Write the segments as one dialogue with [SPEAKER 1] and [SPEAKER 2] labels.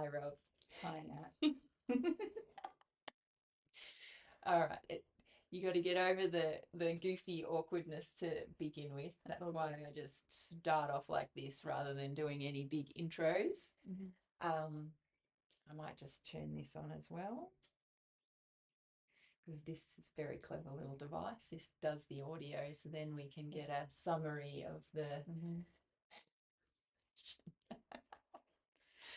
[SPEAKER 1] Hi, Rob.
[SPEAKER 2] Hi, Nat.
[SPEAKER 1] All right. You got to get over the goofy awkwardness to begin with. That's
[SPEAKER 2] all
[SPEAKER 1] why
[SPEAKER 2] good.
[SPEAKER 1] I just start off like this rather than doing any big intros.
[SPEAKER 2] Mhm.
[SPEAKER 1] I might just turn this on as well because this is a very clever little device. This does the audio, so then we can get a summary of the.
[SPEAKER 2] Mhm.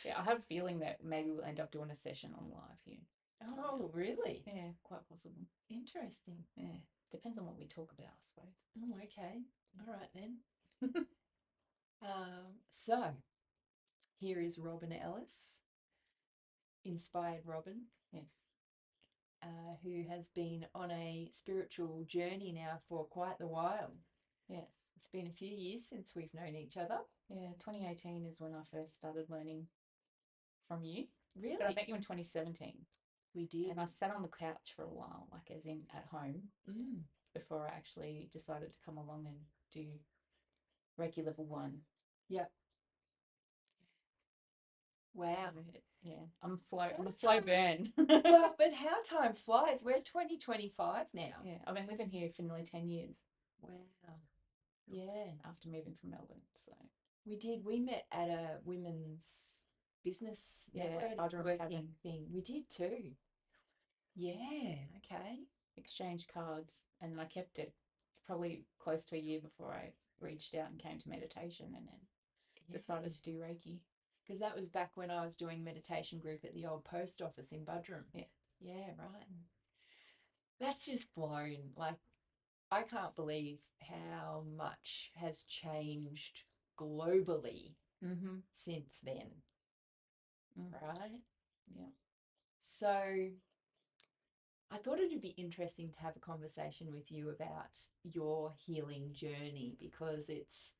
[SPEAKER 2] Yeah, I have a feeling that maybe we'll end up doing a session on live here.
[SPEAKER 1] Oh, really?
[SPEAKER 2] Yeah, quite possible.
[SPEAKER 1] Interesting.
[SPEAKER 2] Yeah, depends on what we talk about, I suppose.
[SPEAKER 1] Oh, okay. All right then. So here is Robin Ellis, inspired Robin,
[SPEAKER 2] Yes.
[SPEAKER 1] who has been on a spiritual journey now for quite the while.
[SPEAKER 2] Yes.
[SPEAKER 1] It's been a few years since we've known each other.
[SPEAKER 2] Yeah, 2018 is when I first started learning from you. But I
[SPEAKER 1] Really?
[SPEAKER 2] met you in 2017.
[SPEAKER 1] We did.
[SPEAKER 2] And I sat on the couch for a while, like as in at home,
[SPEAKER 1] Mm.
[SPEAKER 2] before I actually decided to come along and do Reiki level 1.
[SPEAKER 1] Yep. Wow.
[SPEAKER 2] So, yeah, I'm slow. I'm a
[SPEAKER 1] How
[SPEAKER 2] slow
[SPEAKER 1] time,
[SPEAKER 2] burn.
[SPEAKER 1] well, but how time flies. We're 2025 now.
[SPEAKER 2] Yeah, I've been living here for nearly 10 years
[SPEAKER 1] Wow. Yeah.
[SPEAKER 2] after moving from Melbourne. So,
[SPEAKER 1] We did. We met at a women's business
[SPEAKER 2] yeah,
[SPEAKER 1] networking thing. We did too. Yeah. Okay.
[SPEAKER 2] exchange cards, and I kept it probably close to a year before I reached out and came to meditation and then
[SPEAKER 1] Yeah.
[SPEAKER 2] decided to do Reiki.
[SPEAKER 1] Because that was back when I was doing meditation group at the old post office in Budrum.
[SPEAKER 2] Yeah.
[SPEAKER 1] Yeah, right. That's just blown. Like, I can't believe how much has changed globally
[SPEAKER 2] Mm-hmm.
[SPEAKER 1] since then,
[SPEAKER 2] Mm.
[SPEAKER 1] right?
[SPEAKER 2] Yeah.
[SPEAKER 1] So I thought it'd be interesting to have a conversation with you about your healing journey because it's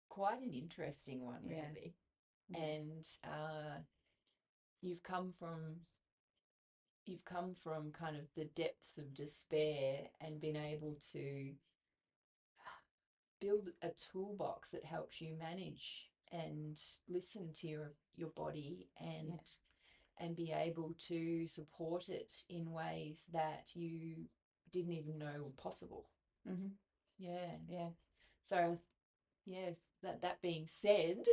[SPEAKER 1] quite an interesting one,
[SPEAKER 2] Yeah.
[SPEAKER 1] really.
[SPEAKER 2] Yeah.
[SPEAKER 1] And you've come from you've come from kind of the depths of despair and been able to build a toolbox that helps you manage and listen to your body
[SPEAKER 2] Yeah.
[SPEAKER 1] and be able to support it in ways that you didn't even know were possible.
[SPEAKER 2] Mm-hmm.
[SPEAKER 1] Yeah.
[SPEAKER 2] Yeah.
[SPEAKER 1] So yes, that being said,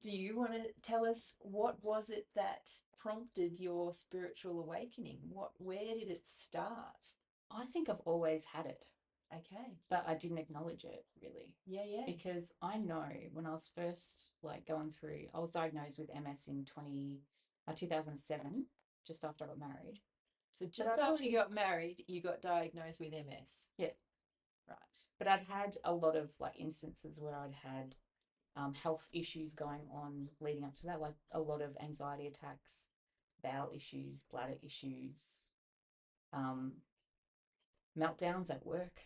[SPEAKER 1] do you want to tell us what was it that prompted your spiritual awakening? Where did it start?
[SPEAKER 2] I think I've always had it,
[SPEAKER 1] Okay.
[SPEAKER 2] but I didn't acknowledge it really.
[SPEAKER 1] Yeah, yeah.
[SPEAKER 2] Because I know when I was first like going through, I was diagnosed with MS in 2007, just after I got married.
[SPEAKER 1] So
[SPEAKER 2] But
[SPEAKER 1] just
[SPEAKER 2] I'd
[SPEAKER 1] after you
[SPEAKER 2] already,
[SPEAKER 1] got married, you got diagnosed with MS.
[SPEAKER 2] yeah,
[SPEAKER 1] Right.
[SPEAKER 2] but I'd had a lot of like instances where I'd had health issues going on leading up to that, like a lot of anxiety attacks, bowel issues, bladder issues, um, meltdowns at work,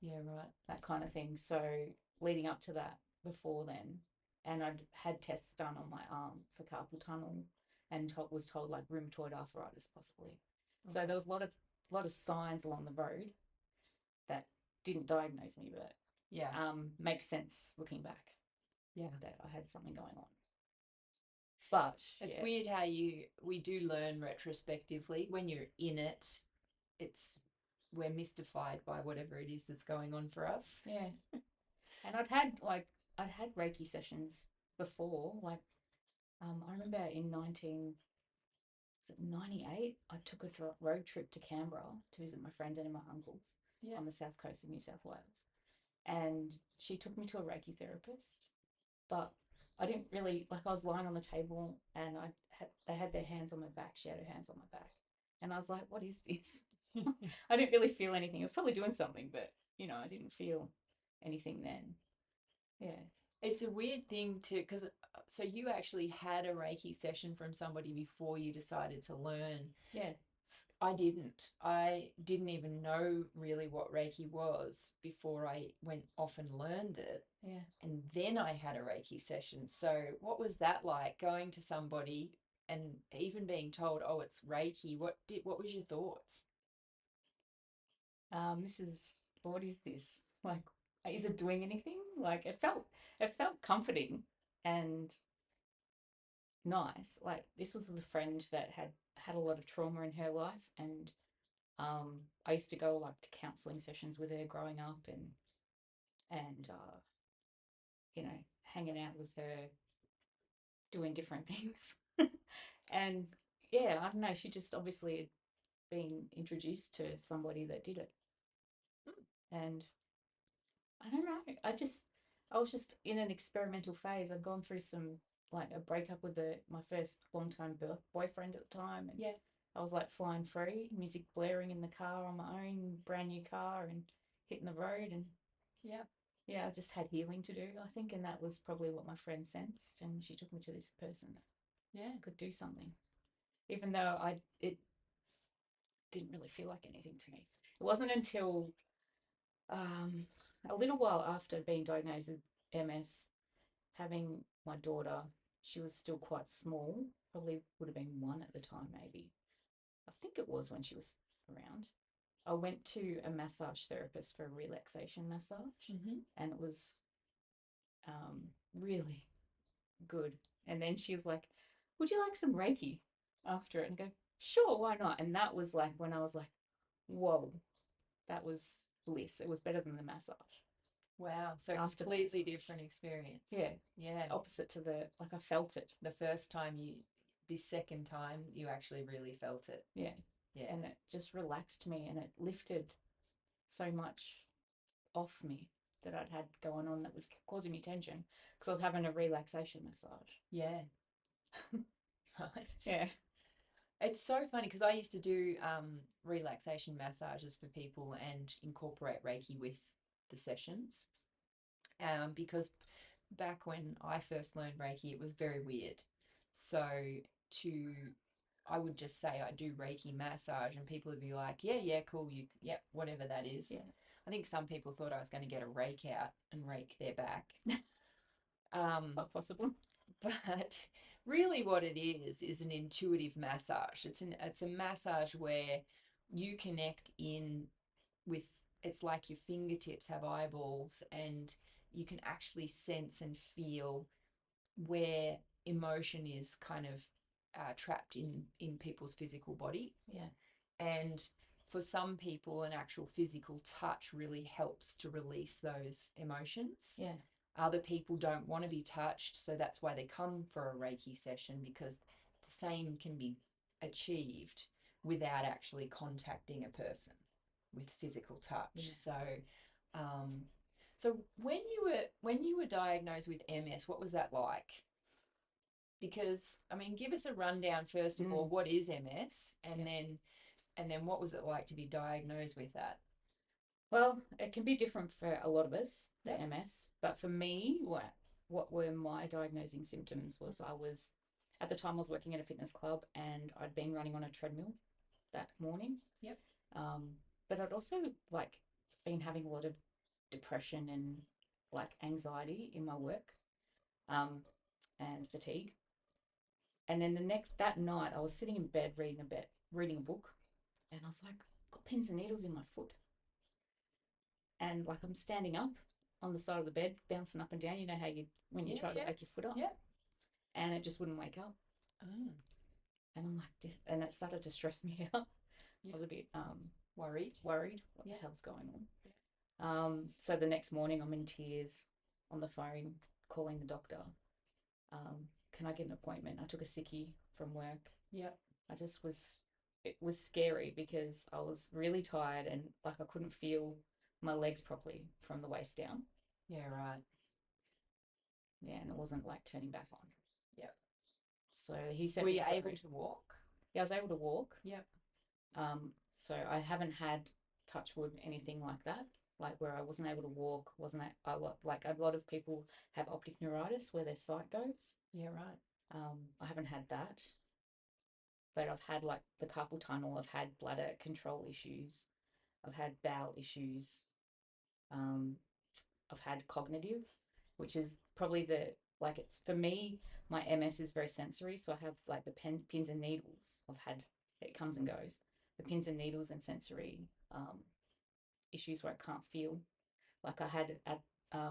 [SPEAKER 1] Yeah, right.
[SPEAKER 2] that kind of thing. So leading up to that, before then, and I'd had tests done on my arm for carpal tunnel, and was told like rheumatoid arthritis possibly. So
[SPEAKER 1] Okay.
[SPEAKER 2] there was a lot of signs along the road that didn't diagnose me, but
[SPEAKER 1] Yeah.
[SPEAKER 2] makes sense looking back
[SPEAKER 1] Yeah.
[SPEAKER 2] that I had something going on. But
[SPEAKER 1] It's
[SPEAKER 2] yeah,
[SPEAKER 1] weird how we do learn retrospectively. When you're in it, it's we're mystified by whatever it is that's going on for us.
[SPEAKER 2] yeah, and I'd had Reiki sessions before. Like I remember in 98, I took a road trip to Canberra to visit my friend and my uncles
[SPEAKER 1] Yeah.
[SPEAKER 2] on the south coast of New South Wales, and she took me to a Reiki therapist. But I didn't really like. I was lying on the table, and they had their hands on my back. She had her hands on my back, and I was like, "What is this?" I didn't really feel anything. It was probably doing something, but I didn't feel anything then. Yeah.
[SPEAKER 1] It's a weird thing to because so you actually had a Reiki session from somebody before you decided to learn.
[SPEAKER 2] Yeah.
[SPEAKER 1] I didn't. I didn't even know really what Reiki was before I went off and learned it.
[SPEAKER 2] Yeah.
[SPEAKER 1] And then I had a Reiki session. So, what was that like going to somebody and even being told, "Oh, it's Reiki"? What was your thoughts?
[SPEAKER 2] This is what is this? Like, is it doing anything? Like, it felt comforting, and nice. Like this was with a friend that had a lot of trauma in her life, and I used to go like to counseling sessions with her growing up, and you know, hanging out with her, doing different things. And yeah, I don't know, she just obviously had been introduced to somebody that did it. And I don't know, I was just in an experimental phase. I'd gone through some, like a breakup with my first long time boyfriend at the time, and
[SPEAKER 1] Yeah.
[SPEAKER 2] I was like flying free, music blaring in the car on my own, brand new car, and hitting the road. And
[SPEAKER 1] Yeah.
[SPEAKER 2] yeah, I just had healing to do, I think, and that was probably what my friend sensed, and she took me to this person that
[SPEAKER 1] Yeah.
[SPEAKER 2] could do something, even though it didn't really feel like anything to me. It wasn't until um, a little while after being diagnosed with MS, having my daughter, she was still quite small, probably would have been one at the time, maybe. I think it was when she was around. I went to a massage therapist for a relaxation massage,
[SPEAKER 1] Mm-hmm.
[SPEAKER 2] and it was really good. And then she was like, "Would you like some Reiki after it?" And I go, "Sure, why not?" And that was like when I was like, "Whoa, that was bliss." It was better than the massage.
[SPEAKER 1] Wow. So
[SPEAKER 2] After
[SPEAKER 1] completely different experience.
[SPEAKER 2] Yeah.
[SPEAKER 1] Yeah.
[SPEAKER 2] Opposite to like I felt it.
[SPEAKER 1] The first time this second time you actually really felt it.
[SPEAKER 2] Yeah.
[SPEAKER 1] Yeah.
[SPEAKER 2] And it just relaxed me, and it lifted so much off me that I'd had going on that was causing me tension because I was having a relaxation massage.
[SPEAKER 1] Yeah. Right.
[SPEAKER 2] Yeah.
[SPEAKER 1] It's so funny because I used to do relaxation massages for people and incorporate Reiki with the sessions. Because back when I first learned Reiki, it was very weird. So to I would just say I do Reiki massage, and people would be like, "Yeah, yeah, cool, yep, whatever that is."
[SPEAKER 2] Yeah.
[SPEAKER 1] I think some people thought I was going to get a rake out and rake their back.
[SPEAKER 2] Not possible.
[SPEAKER 1] But really, what it is an intuitive massage. It's a massage where you connect in with. It's like your fingertips have eyeballs, and you can actually sense and feel where emotion is kind of trapped in people's physical body.
[SPEAKER 2] Yeah.
[SPEAKER 1] And for some people, an actual physical touch really helps to release those emotions.
[SPEAKER 2] Yeah.
[SPEAKER 1] Other people don't want to be touched, so that's why they come for a Reiki session, because the same can be achieved without actually contacting a person with physical touch.
[SPEAKER 2] Yeah.
[SPEAKER 1] Um, so when you were diagnosed with MS, what was that like? Because I mean, give us a rundown first of all. What is MS, and then what was it like to be diagnosed with that?
[SPEAKER 2] Well, it can be different for a lot of us, the
[SPEAKER 1] Yep.
[SPEAKER 2] MS. But for me, what were my diagnosing symptoms was I was, at the time I was working at a fitness club, and I'd been running on a treadmill that morning.
[SPEAKER 1] Yep.
[SPEAKER 2] But I'd also like been having a lot of depression and like anxiety in my work, and fatigue. And then that night I was sitting in bed reading a book, and I was like, got pins and needles in my foot. And like I'm standing up on the side of the bed, bouncing up and down. You know how when you try to wake your foot up?
[SPEAKER 1] Yeah.
[SPEAKER 2] And it just wouldn't wake up.
[SPEAKER 1] Oh.
[SPEAKER 2] And I'm like, and it started to stress me out.
[SPEAKER 1] Yeah.
[SPEAKER 2] I was a bit
[SPEAKER 1] Worried.
[SPEAKER 2] What the hell's going on? Yeah. So the next morning I'm in tears on the phone calling the doctor. Can I get an appointment? I took a sickie from work.
[SPEAKER 1] Yeah.
[SPEAKER 2] It was scary because I was really tired, and like I couldn't feel my legs properly from the waist down.
[SPEAKER 1] Yeah, right.
[SPEAKER 2] Yeah, and it wasn't like turning back on.
[SPEAKER 1] Yeah.
[SPEAKER 2] So he sent
[SPEAKER 1] Were
[SPEAKER 2] me
[SPEAKER 1] you
[SPEAKER 2] for
[SPEAKER 1] able to walk?
[SPEAKER 2] Yeah, I was able to walk.
[SPEAKER 1] Yeah.
[SPEAKER 2] So I haven't had, touch wood, anything like that, like where I wasn't able to walk. Wasn't that like a lot of people have optic neuritis where their sight goes.
[SPEAKER 1] Yeah, right.
[SPEAKER 2] I haven't had that, but I've had like the carpal tunnel. I've had bladder control issues. I've had bowel issues. Um, I've had cognitive, which is probably it's for me, my MS is very sensory. So I have like the pins and needles. It comes and goes. The pins and needles and sensory issues where I can't feel. Like I had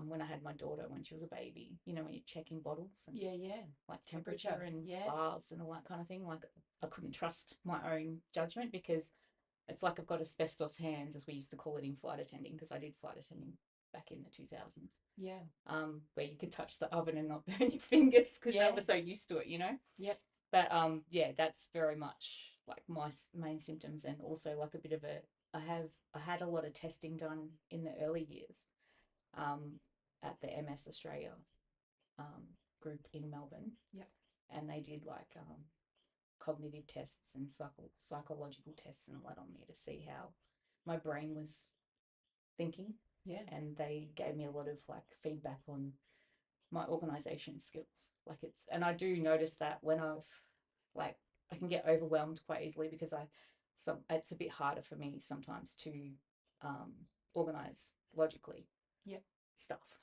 [SPEAKER 2] when I had my daughter when she was a baby, you know, when you're checking bottles and
[SPEAKER 1] Yeah.
[SPEAKER 2] like temperature and baths and all that kind of thing. Like I couldn't trust my own judgment because it's like I've got asbestos hands, as we used to call it in flight attending, because I did flight attending back in the 2000s.
[SPEAKER 1] Yeah.
[SPEAKER 2] Where you could touch the oven and not burn your fingers because
[SPEAKER 1] Yeah.
[SPEAKER 2] they were so used to it, you know?
[SPEAKER 1] Yep.
[SPEAKER 2] But yeah, that's very much like my main symptoms, and also like a bit of a I had a lot of testing done in the early years at the MS Australia group in Melbourne.
[SPEAKER 1] Yep.
[SPEAKER 2] And they did like cognitive tests and psychological tests and all that on me to see how my brain was thinking.
[SPEAKER 1] Yeah.
[SPEAKER 2] And they gave me a lot of like feedback on my organization skills. Like and I do notice that when like I can get overwhelmed quite easily because it's a bit harder for me sometimes to organize logically.
[SPEAKER 1] Yep.
[SPEAKER 2] Stuff.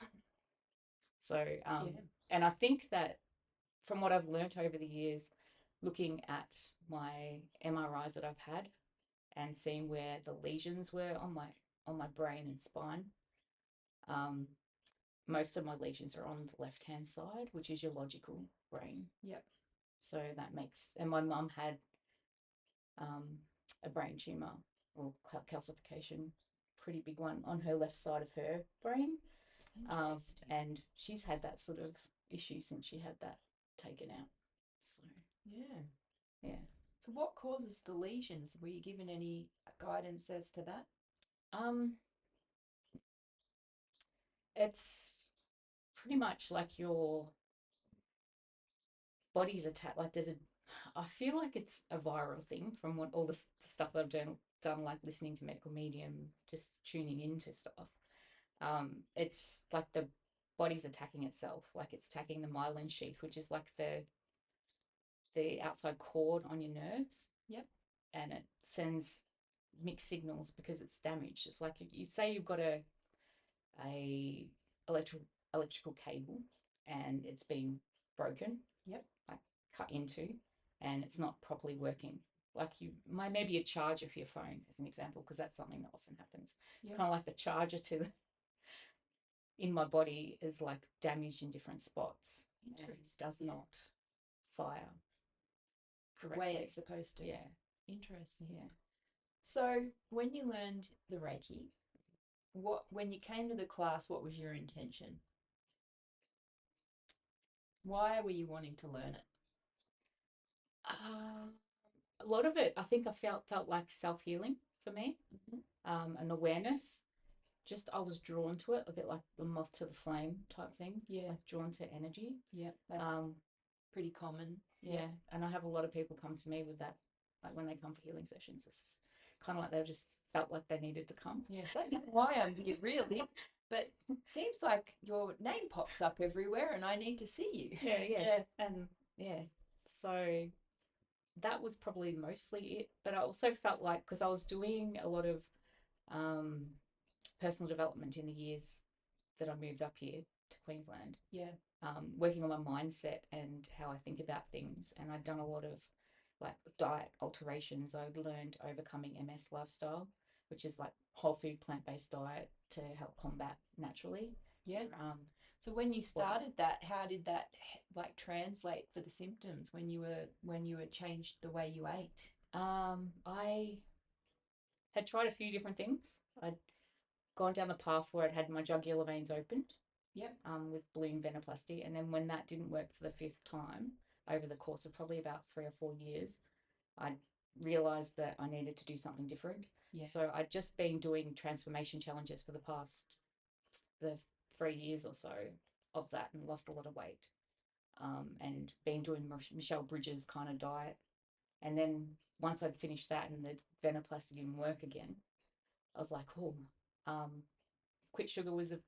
[SPEAKER 2] So
[SPEAKER 1] yeah.
[SPEAKER 2] And I think that from what I've learnt over the years, looking at my MRIs that I've had and seeing where the lesions were on my brain and spine, most of my lesions are on the left-hand side, which is your logical brain.
[SPEAKER 1] Yep.
[SPEAKER 2] So that makes, and my mum had a brain tumor or calcification, pretty big one on her left side of her brain. And she's had that sort of issue since she had that taken out. So yeah.
[SPEAKER 1] So what causes the lesions? Were you given any guidance as to that?
[SPEAKER 2] It's pretty much like your body's attack. Like I feel like it's a viral thing from what all the stuff that I've done, like listening to medical medium, just tuning into stuff. It's like the body's attacking itself, like it's attacking the myelin sheath, which is like the outside cord on your nerves.
[SPEAKER 1] Yep.
[SPEAKER 2] And it sends mixed signals because it's damaged. It's like you say you've got a electrical cable and it's been broken.
[SPEAKER 1] Yep.
[SPEAKER 2] Like cut into, and it's not properly working. Like maybe a charger for your phone as an example, because that's something that often happens. It's kind of like the charger in my body is like damaged in different spots. And it does not fire correctly.
[SPEAKER 1] The way it's supposed to.
[SPEAKER 2] Yeah.
[SPEAKER 1] Interesting.
[SPEAKER 2] Yeah.
[SPEAKER 1] So when you learned the Reiki, when you came to the class, what was your intention? Why were you wanting to learn it?
[SPEAKER 2] A lot of it, I think I felt like self-healing for me, an awareness. Just I was drawn to it, a bit like the moth to the flame type thing.
[SPEAKER 1] Yeah.
[SPEAKER 2] Like drawn to energy.
[SPEAKER 1] Yeah. Pretty common.
[SPEAKER 2] Yeah. And I have a lot of people come to me with that, like when they come for healing sessions. It's kind of like they've just felt like they needed to come.
[SPEAKER 1] Yeah. I don't know why I'm here really, but it seems like your name pops up everywhere and I need to see you.
[SPEAKER 2] Yeah. And yeah. So that was probably mostly it. But I also felt like, because I was doing a lot of personal development in the years that I moved up here to Queensland.
[SPEAKER 1] Yeah.
[SPEAKER 2] Working on my mindset and how I think about things. And I'd done a lot of like diet alterations. I'd learned overcoming MS lifestyle, which is like whole food, plant-based diet to help combat naturally.
[SPEAKER 1] Yeah. So when you started that, how did that like translate for the symptoms when you were changed the way you ate?
[SPEAKER 2] I had tried a few different things. I'd gone down the path where I'd had my jugular veins opened.
[SPEAKER 1] Yep.
[SPEAKER 2] With balloon venoplasty, and then when that didn't work for the fifth time, over the course of probably about 3 or 4 years, I realized that I needed to do something different.
[SPEAKER 1] Yeah.
[SPEAKER 2] So I'd just been doing transformation challenges for the 3 years or so of that, and lost a lot of weight. And been doing Michelle Bridges kind of diet. And then once I'd finished that and the venoplasty didn't work again, I was like, oh, quit sugar was a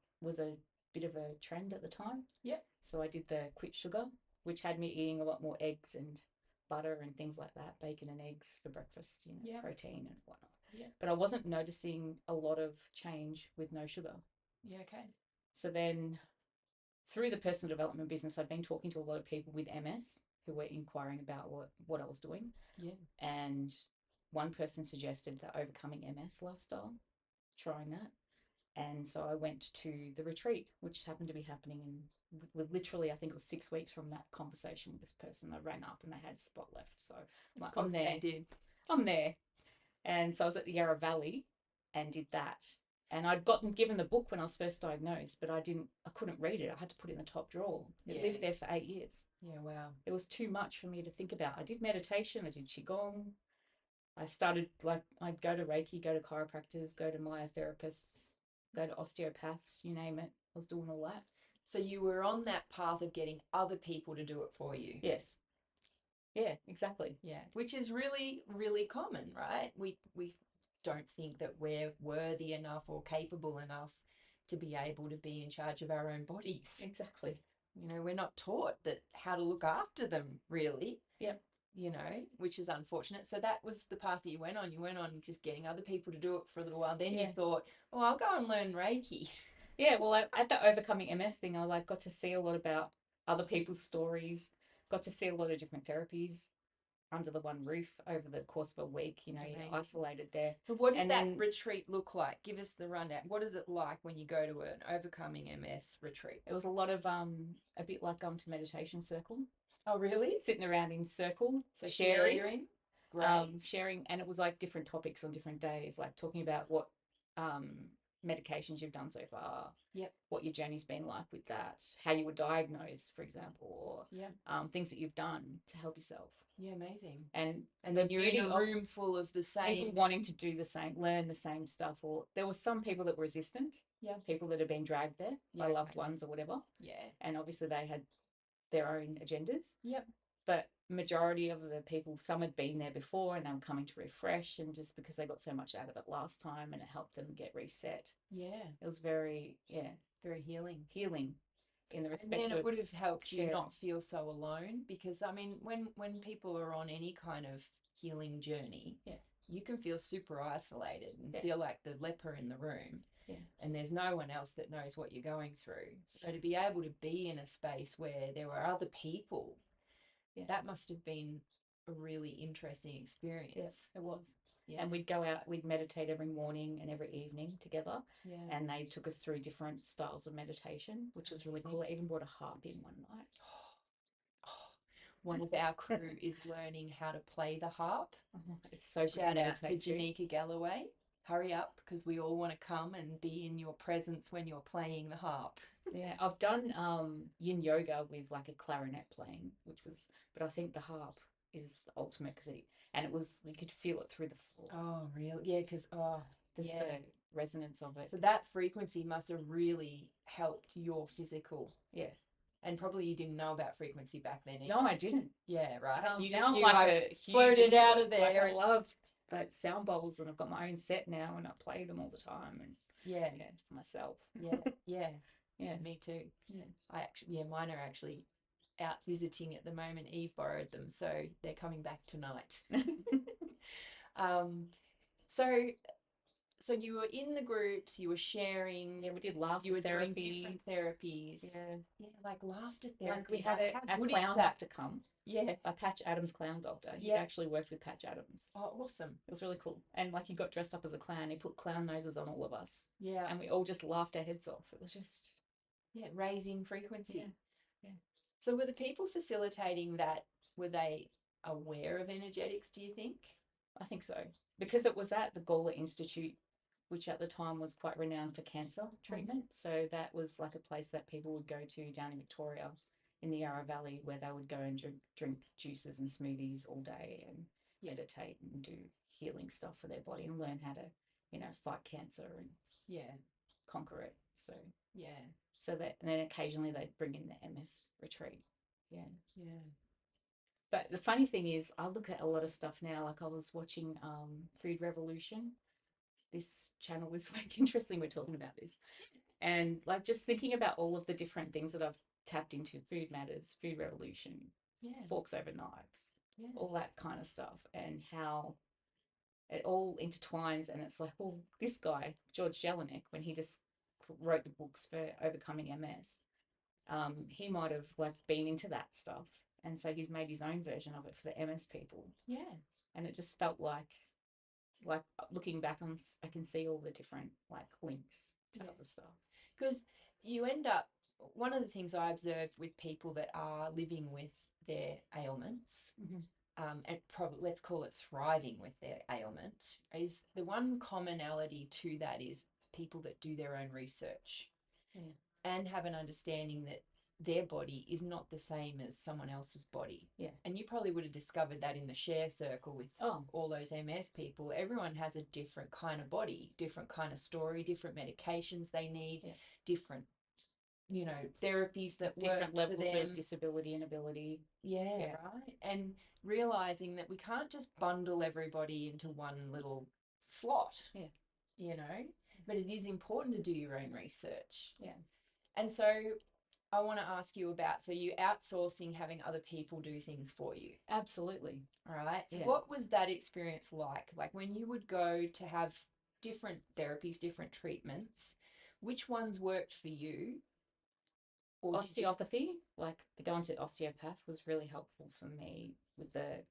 [SPEAKER 2] bit of a trend at the time.
[SPEAKER 1] Yeah.
[SPEAKER 2] So I did the quit sugar, which had me eating a lot more eggs and butter and things like that, bacon and eggs for breakfast, protein and whatnot.
[SPEAKER 1] Yeah.
[SPEAKER 2] But I wasn't noticing a lot of change with no sugar.
[SPEAKER 1] Yeah, okay.
[SPEAKER 2] So then through the personal development business, I've been talking to a lot of people with MS who were inquiring about what I was doing.
[SPEAKER 1] Yeah.
[SPEAKER 2] And one person suggested the overcoming MS lifestyle, trying that. And so I went to the retreat, which happened to be happening with literally, I think it was 6 weeks from that conversation with this person. I rang up and they had a spot left. So like, I'm there.
[SPEAKER 1] They did.
[SPEAKER 2] I'm there. And so I was at the Yarra Valley and did that. And I'd given the book when I was first diagnosed, but I couldn't read it. I had to put it in the top drawer. It lived there for 8 years.
[SPEAKER 1] Yeah, wow.
[SPEAKER 2] It was too much for me to think about. I did meditation, I did Qigong. I started, like, I'd go to Reiki, go to chiropractors, go to myotherapists, go to osteopaths, you name it. I was doing all that.
[SPEAKER 1] So you were on that path of getting other people to do it for you.
[SPEAKER 2] Yes. Yeah, exactly.
[SPEAKER 1] Yeah, which is really, really common, right? We don't think that we're worthy enough or capable enough to be able to be in charge of our own bodies.
[SPEAKER 2] Exactly.
[SPEAKER 1] You know, we're not taught that how to look after them, really.
[SPEAKER 2] Yep.
[SPEAKER 1] You know, which is unfortunate. So that was the path that you went on. You went on just getting other people to do it for a little while. Then you thought, oh, I'll go and learn Reiki.
[SPEAKER 2] Yeah, well, at the Overcoming MS thing, I got to see a lot about other people's stories, got to see a lot of different therapies under the one roof over the course of a week, you're isolated there.
[SPEAKER 1] So what did that retreat look like? Give us the rundown. What is it like when you go to an Overcoming MS retreat?
[SPEAKER 2] It was a lot of, a bit like going to meditation circle.
[SPEAKER 1] Oh, really?
[SPEAKER 2] Sitting around in circle,
[SPEAKER 1] so
[SPEAKER 2] sharing.
[SPEAKER 1] Great.
[SPEAKER 2] Sharing, and it was like different topics on different days, like talking about what medications you've done so far, what your journey's been like with that, how you were diagnosed, for example, or things that you've done to help yourself.
[SPEAKER 1] Yeah, amazing.
[SPEAKER 2] And
[SPEAKER 1] then you're in a room full of the same
[SPEAKER 2] people wanting to do the same, learn the same stuff. Or there were some people that were resistant, people that had been dragged there by loved ones or whatever, and obviously they had their own agendas. But majority of the people, some had been there before and they were coming to refresh, and just because they got so much out of it last time and it helped them get reset. It was very healing in the respect
[SPEAKER 1] and then
[SPEAKER 2] of
[SPEAKER 1] it would have helped
[SPEAKER 2] sharing.
[SPEAKER 1] you not feel so alone, because I mean when people are on any kind of healing journey, you can feel super isolated and feel like the leper in the room. And there's no one else that knows what you're going through. So to be able to be in a space where there were other people, that must have been a really interesting experience.
[SPEAKER 2] Yes, it was. And we'd go out, we'd meditate every morning and every evening together. And they took us through different styles of meditation, which was really cool. I even brought a harp in one night.
[SPEAKER 1] One of our crew is learning how to play the harp.
[SPEAKER 2] It's so good.
[SPEAKER 1] Shout out to Janika Galloway. Hurry up, because we all want to come and be in your presence when you're playing the harp.
[SPEAKER 2] Yeah, I've done yin yoga with like a clarinet playing, but I think the harp is the ultimate, because you could feel it through the floor.
[SPEAKER 1] Oh, really? Yeah, because
[SPEAKER 2] the resonance of it.
[SPEAKER 1] So that frequency must have really helped your physical.
[SPEAKER 2] Yeah.
[SPEAKER 1] And probably you didn't know about frequency back then either.
[SPEAKER 2] No, I didn't.
[SPEAKER 1] Yeah, right.
[SPEAKER 2] Now I'm like a huge
[SPEAKER 1] floated out of there.
[SPEAKER 2] Like, I love like sound bowls, and I've got my own set now, and I play them all the time, and for myself.
[SPEAKER 1] Yeah, me too. Mine are actually out visiting at the moment. Eve borrowed them, so they're coming back tonight. So you were in the groups, you were sharing.
[SPEAKER 2] Yeah, we did laughter
[SPEAKER 1] You were
[SPEAKER 2] therapy.
[SPEAKER 1] doing different therapies.
[SPEAKER 2] Yeah,
[SPEAKER 1] like laughter therapy.
[SPEAKER 2] Like we had a clown doctor come. Yeah, a Patch Adams clown doctor. He actually worked with Patch Adams.
[SPEAKER 1] Oh, awesome.
[SPEAKER 2] It was really cool. And like he got dressed up as a clown. He put clown noses on all of us.
[SPEAKER 1] Yeah.
[SPEAKER 2] And we all just laughed our heads off. It was just...
[SPEAKER 1] raising frequency.
[SPEAKER 2] Yeah.
[SPEAKER 1] So were the people facilitating that, were they aware of energetics, do you think?
[SPEAKER 2] I think so. Because it was at the Gawler Institute, which at the time was quite renowned for cancer treatment. So that was like a place that people would go to down in Victoria in the Yarra Valley, where they would go and drink juices and smoothies all day and meditate and do healing stuff for their body and learn how to, fight cancer and conquer it. So that, and then occasionally they'd bring in the MS retreat. But the funny thing is, I look at a lot of stuff now. Like I was watching Food Revolution, this channel this week. Interesting, we're talking about this. And like just thinking about all of the different things that I've tapped into: Food Matters, Food Revolution, Forks Over Knives, all that kind of stuff, and how it all intertwines. And it's like, well, this guy, George Jelinek, when he just wrote the books for Overcoming MS, he might have like been into that stuff. And so he's made his own version of it for the MS people. And it just felt like looking back on, I can see all the different like links. to other stuff.
[SPEAKER 1] Because you end up, one of the things I observe with people that are living with their ailments, and probably let's call it thriving with their ailment, is the one commonality to that is people that do their own research and have an understanding that their body is not the same as someone else's body.
[SPEAKER 2] Yeah.
[SPEAKER 1] And you probably would have discovered that in the share circle with all those MS people. Everyone has a different kind of body, different kind of story, different medications they need, different, you know, therapies that
[SPEAKER 2] different
[SPEAKER 1] work for
[SPEAKER 2] levels
[SPEAKER 1] them.
[SPEAKER 2] of disability and ability.
[SPEAKER 1] Yeah, right. And realizing that we can't just bundle everybody into one little slot.
[SPEAKER 2] Yeah.
[SPEAKER 1] You know, but it is important to do your own research.
[SPEAKER 2] Yeah.
[SPEAKER 1] And so I want to ask you about, so you outsourcing having other people do things for you.
[SPEAKER 2] Absolutely.
[SPEAKER 1] All right. So what was that experience like? Like when you would go to have different therapies, different treatments, which ones worked for you?
[SPEAKER 2] Or osteopathy, like going to osteopath was really helpful for me with the,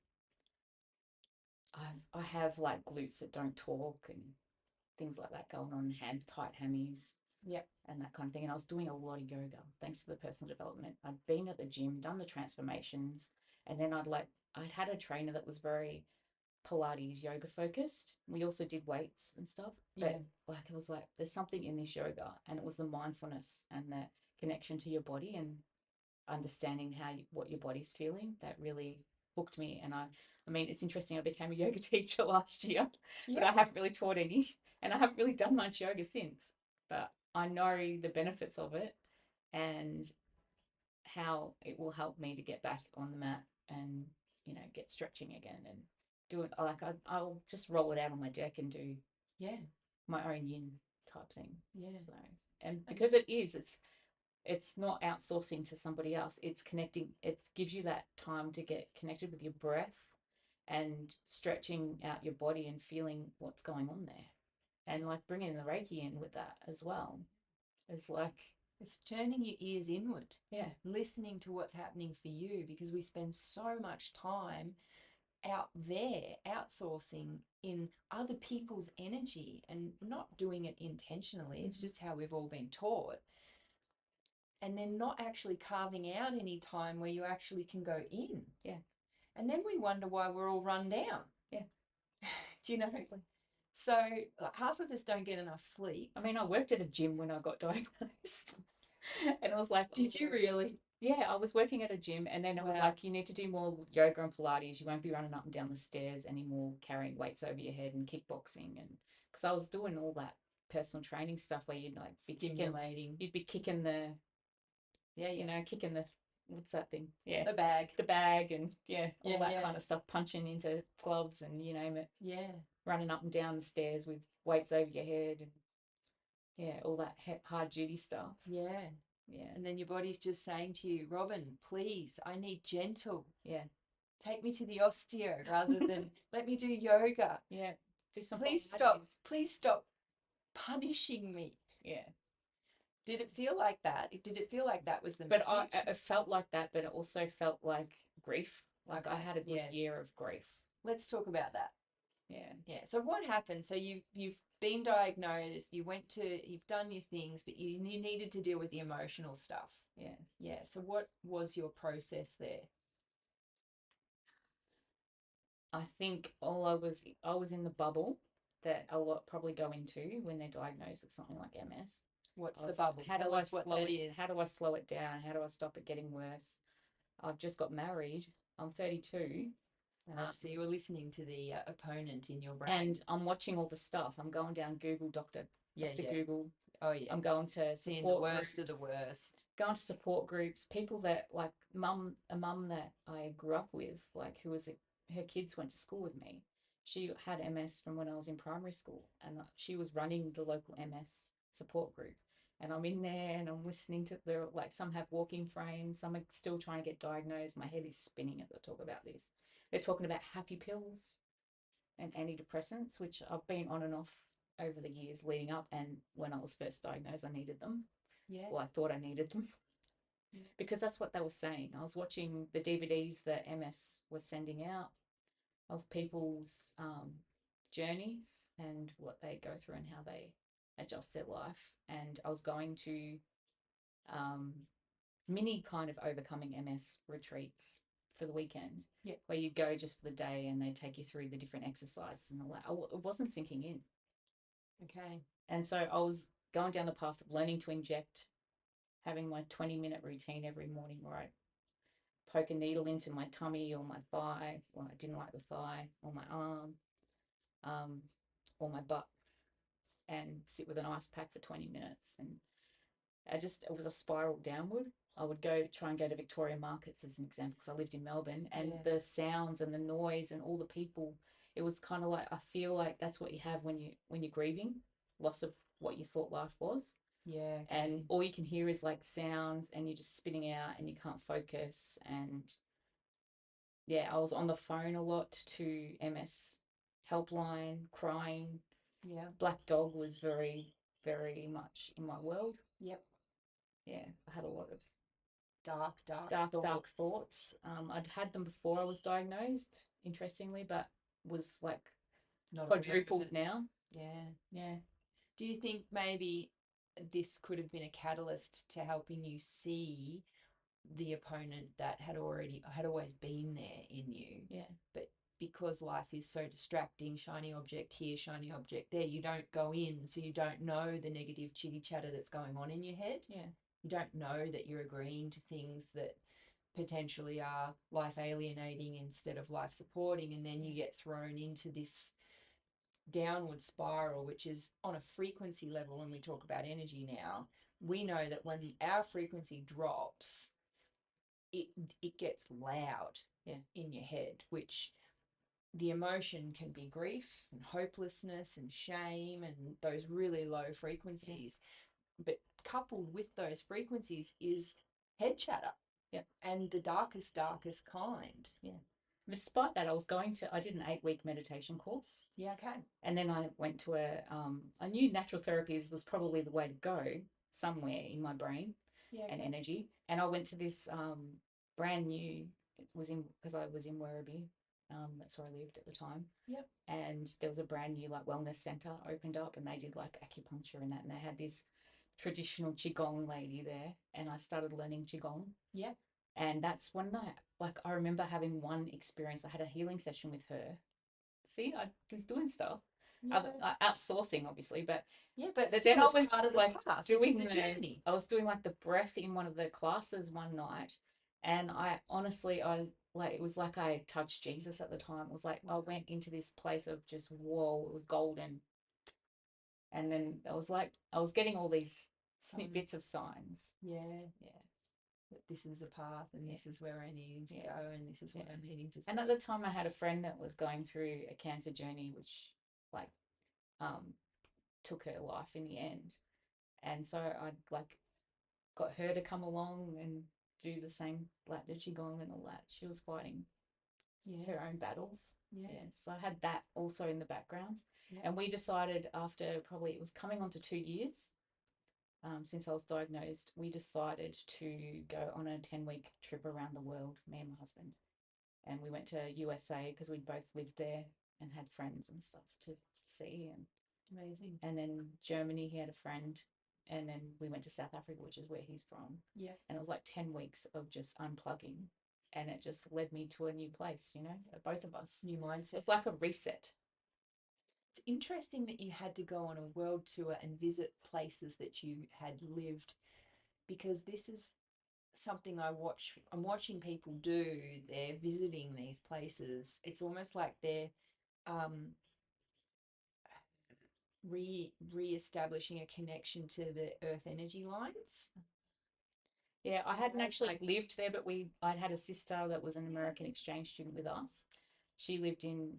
[SPEAKER 2] I have like glutes that don't talk and things like that going on, tight hammies.
[SPEAKER 1] Yep.
[SPEAKER 2] And that kind of thing. And I was doing a lot of yoga thanks to the personal development. I'd been at the gym, done the transformations, and then I'd had a trainer that was very Pilates yoga focused. We also did weights and stuff. But like it was like there's something in this yoga, and it was the mindfulness and the connection to your body and understanding what your body's feeling that really hooked me. And I mean, it's interesting. I became a yoga teacher last year, but I haven't really taught any, and I haven't really done much yoga since. But I know the benefits of it and how it will help me to get back on the mat and, you know, get stretching again and do it. Like I'll just roll it out on my deck and do my own yin type thing.
[SPEAKER 1] Yeah.
[SPEAKER 2] So, and because it's not outsourcing to somebody else. It's connecting. It gives you that time to get connected with your breath and stretching out your body and feeling what's going on there. And like bringing the Reiki in with that as well. It's like,
[SPEAKER 1] it's turning your ears inward.
[SPEAKER 2] Yeah.
[SPEAKER 1] Listening to what's happening for you, because we spend so much time out there outsourcing in other people's energy and not doing it intentionally. It's just how we've all been taught. And then not actually carving out any time where you actually can go in.
[SPEAKER 2] Yeah.
[SPEAKER 1] And then we wonder why we're all run down.
[SPEAKER 2] Yeah.
[SPEAKER 1] Do you know?
[SPEAKER 2] Exactly.
[SPEAKER 1] So half of us don't get enough sleep.
[SPEAKER 2] I mean, I worked at a gym when I got diagnosed. And I was like,
[SPEAKER 1] did you really?
[SPEAKER 2] Yeah, I was working at a gym, and then it was like, you need to do more yoga and Pilates. You won't be running up and down the stairs anymore, carrying weights over your head and kickboxing. And because I was doing all that personal training stuff where you'd like be
[SPEAKER 1] stimulating.
[SPEAKER 2] You'd be kicking the, you know, kicking the, what's that thing? Yeah.
[SPEAKER 1] The bag
[SPEAKER 2] and all that kind of stuff, punching into gloves and you name it.
[SPEAKER 1] Yeah.
[SPEAKER 2] Running up and down the stairs with weights over your head and all that hard duty stuff.
[SPEAKER 1] Yeah.
[SPEAKER 2] Yeah.
[SPEAKER 1] And then your body's just saying to you, Robin, please, I need gentle.
[SPEAKER 2] Yeah.
[SPEAKER 1] Take me to the osteo rather than let me do yoga.
[SPEAKER 2] Yeah. Do some
[SPEAKER 1] Please stop punishing me.
[SPEAKER 2] Yeah.
[SPEAKER 1] Did it feel like that? Did it feel like that was the
[SPEAKER 2] message?
[SPEAKER 1] But
[SPEAKER 2] it felt like that, but it also felt like grief. Like I had a good year of grief.
[SPEAKER 1] Let's talk about that.
[SPEAKER 2] Yeah.
[SPEAKER 1] Yeah. So what happened? So you've been diagnosed, you've done your things, but you needed to deal with the emotional stuff.
[SPEAKER 2] Yeah.
[SPEAKER 1] Yeah. So what was your process there?
[SPEAKER 2] I think I was in the bubble that a lot probably go into when they're diagnosed with something like MS.
[SPEAKER 1] What's the bubble?
[SPEAKER 2] How do I slow it down? How do I stop it getting worse? I've just got married. I'm 32.
[SPEAKER 1] So you were listening to the opponent in your brain.
[SPEAKER 2] And I'm watching all the stuff. I'm going down Google, Dr. Google.
[SPEAKER 1] Oh, yeah.
[SPEAKER 2] I'm going to
[SPEAKER 1] seeing the worst of the worst.
[SPEAKER 2] Going to support groups. People that, like, a mum that I grew up with, like, her kids went to school with me. She had MS from when I was in primary school. And she was running the local MS support group. And I'm in there and I'm listening to some have walking frames. Some are still trying to get diagnosed. My head is spinning as I talk about this. They're talking about happy pills and antidepressants, which I've been on and off over the years leading up. And when I was first diagnosed, I needed them.
[SPEAKER 1] Yeah.
[SPEAKER 2] Well, I thought I needed them because that's what they were saying. I was watching the DVDs that MS was sending out of people's journeys and what they go through and how they adjust their life. And I was going to um, mini kind of overcoming MS retreats for the weekend, where you go just for the day and they take you through the different exercises and all that. It wasn't sinking in.
[SPEAKER 1] Okay.
[SPEAKER 2] And so I was going down the path of learning to inject, having my 20-minute routine every morning where I poke a needle into my tummy or my thigh, well, I didn't like the thigh, or my arm, or my butt, and sit with an ice pack for 20 minutes. And it was a spiral downward. I would try and go to Victoria Markets as an example, because I lived in Melbourne, and the sounds and the noise and all the people, it was kind of like, I feel like that's what you have when you're grieving loss of what you thought life was.
[SPEAKER 1] Yeah. Okay.
[SPEAKER 2] And all you can hear is like sounds, and you're just spinning out and you can't focus. And yeah, I was on the phone a lot to MS helpline, crying.
[SPEAKER 1] Yeah.
[SPEAKER 2] Black dog was very, very much in my world.
[SPEAKER 1] Yep.
[SPEAKER 2] Yeah, I had a lot of
[SPEAKER 1] dark
[SPEAKER 2] thoughts. I'd had them before I was diagnosed, interestingly, but was like
[SPEAKER 1] not
[SPEAKER 2] quadrupled now.
[SPEAKER 1] Yeah. Do you think maybe this could have been a catalyst to helping you see the opponent that had always been there in you?
[SPEAKER 2] Yeah.
[SPEAKER 1] But because life is so distracting, shiny object here, shiny object there, you don't go in, so you don't know the negative chitty chatter that's going on in your head.
[SPEAKER 2] Yeah.
[SPEAKER 1] You don't know that you're agreeing to things that potentially are life alienating instead of life supporting, and then you get thrown into this downward spiral, which is on a frequency level. When we talk about energy now, we know that when our frequency drops, it gets loud in your head, which the emotion can be grief and hopelessness and shame and those really low frequencies. But coupled with those frequencies is head chatter. And the darkest kind.
[SPEAKER 2] Despite that, I did an 8-week meditation course.
[SPEAKER 1] Okay.
[SPEAKER 2] And then I went to I knew natural therapies was probably the way to go somewhere in my brain and energy. And I went to this brand new, because I was in Werribee. That's where I lived at the time.
[SPEAKER 1] Yep.
[SPEAKER 2] And there was a brand new like wellness center opened up, and they did like acupuncture and that. And they had this traditional Qigong lady there, and I started learning Qigong.
[SPEAKER 1] Yep.
[SPEAKER 2] And that's when I remember having one experience. I had a healing session with her. See, I was doing stuff. Outsourcing, obviously, but
[SPEAKER 1] then I was part of the path,
[SPEAKER 2] doing
[SPEAKER 1] the journey.
[SPEAKER 2] I was doing like the breath in one of the classes one night, and I honestly, it was like I touched Jesus at the time. It was like I went into this place of just whoa, it was golden. And then I was getting all these snippets of signs.
[SPEAKER 1] Yeah. That this is a path, and this is where I need to go, and this is what I'm needing to see.
[SPEAKER 2] And at the time I had a friend that was going through a cancer journey, which took her life in the end. And so I got her to come along and do the same, like the Qigong and all that. She was fighting her own battles. So I had that also in the background. And we decided after it was coming on to 2 years since I was diagnosed, we decided to go on a 10-week trip around the world, me and my husband. And we went to USA because we'd both lived there and had friends and stuff to see. And
[SPEAKER 1] amazing.
[SPEAKER 2] And then Germany, he had a friend. And then we went to South Africa, which is where he's from.
[SPEAKER 1] Yeah.
[SPEAKER 2] And it was like 10 weeks of just unplugging. And it just led me to a new place, both of us.
[SPEAKER 1] New mindset.
[SPEAKER 2] It's like a reset.
[SPEAKER 1] It's interesting that you had to go on a world tour and visit places that you had lived, because this is something I'm watching people do. They're visiting these places. It's almost like they're re-establishing a connection to the earth energy lines.
[SPEAKER 2] Yeah, I hadn't actually lived there, but I'd had a sister that was an American exchange student with us. She lived in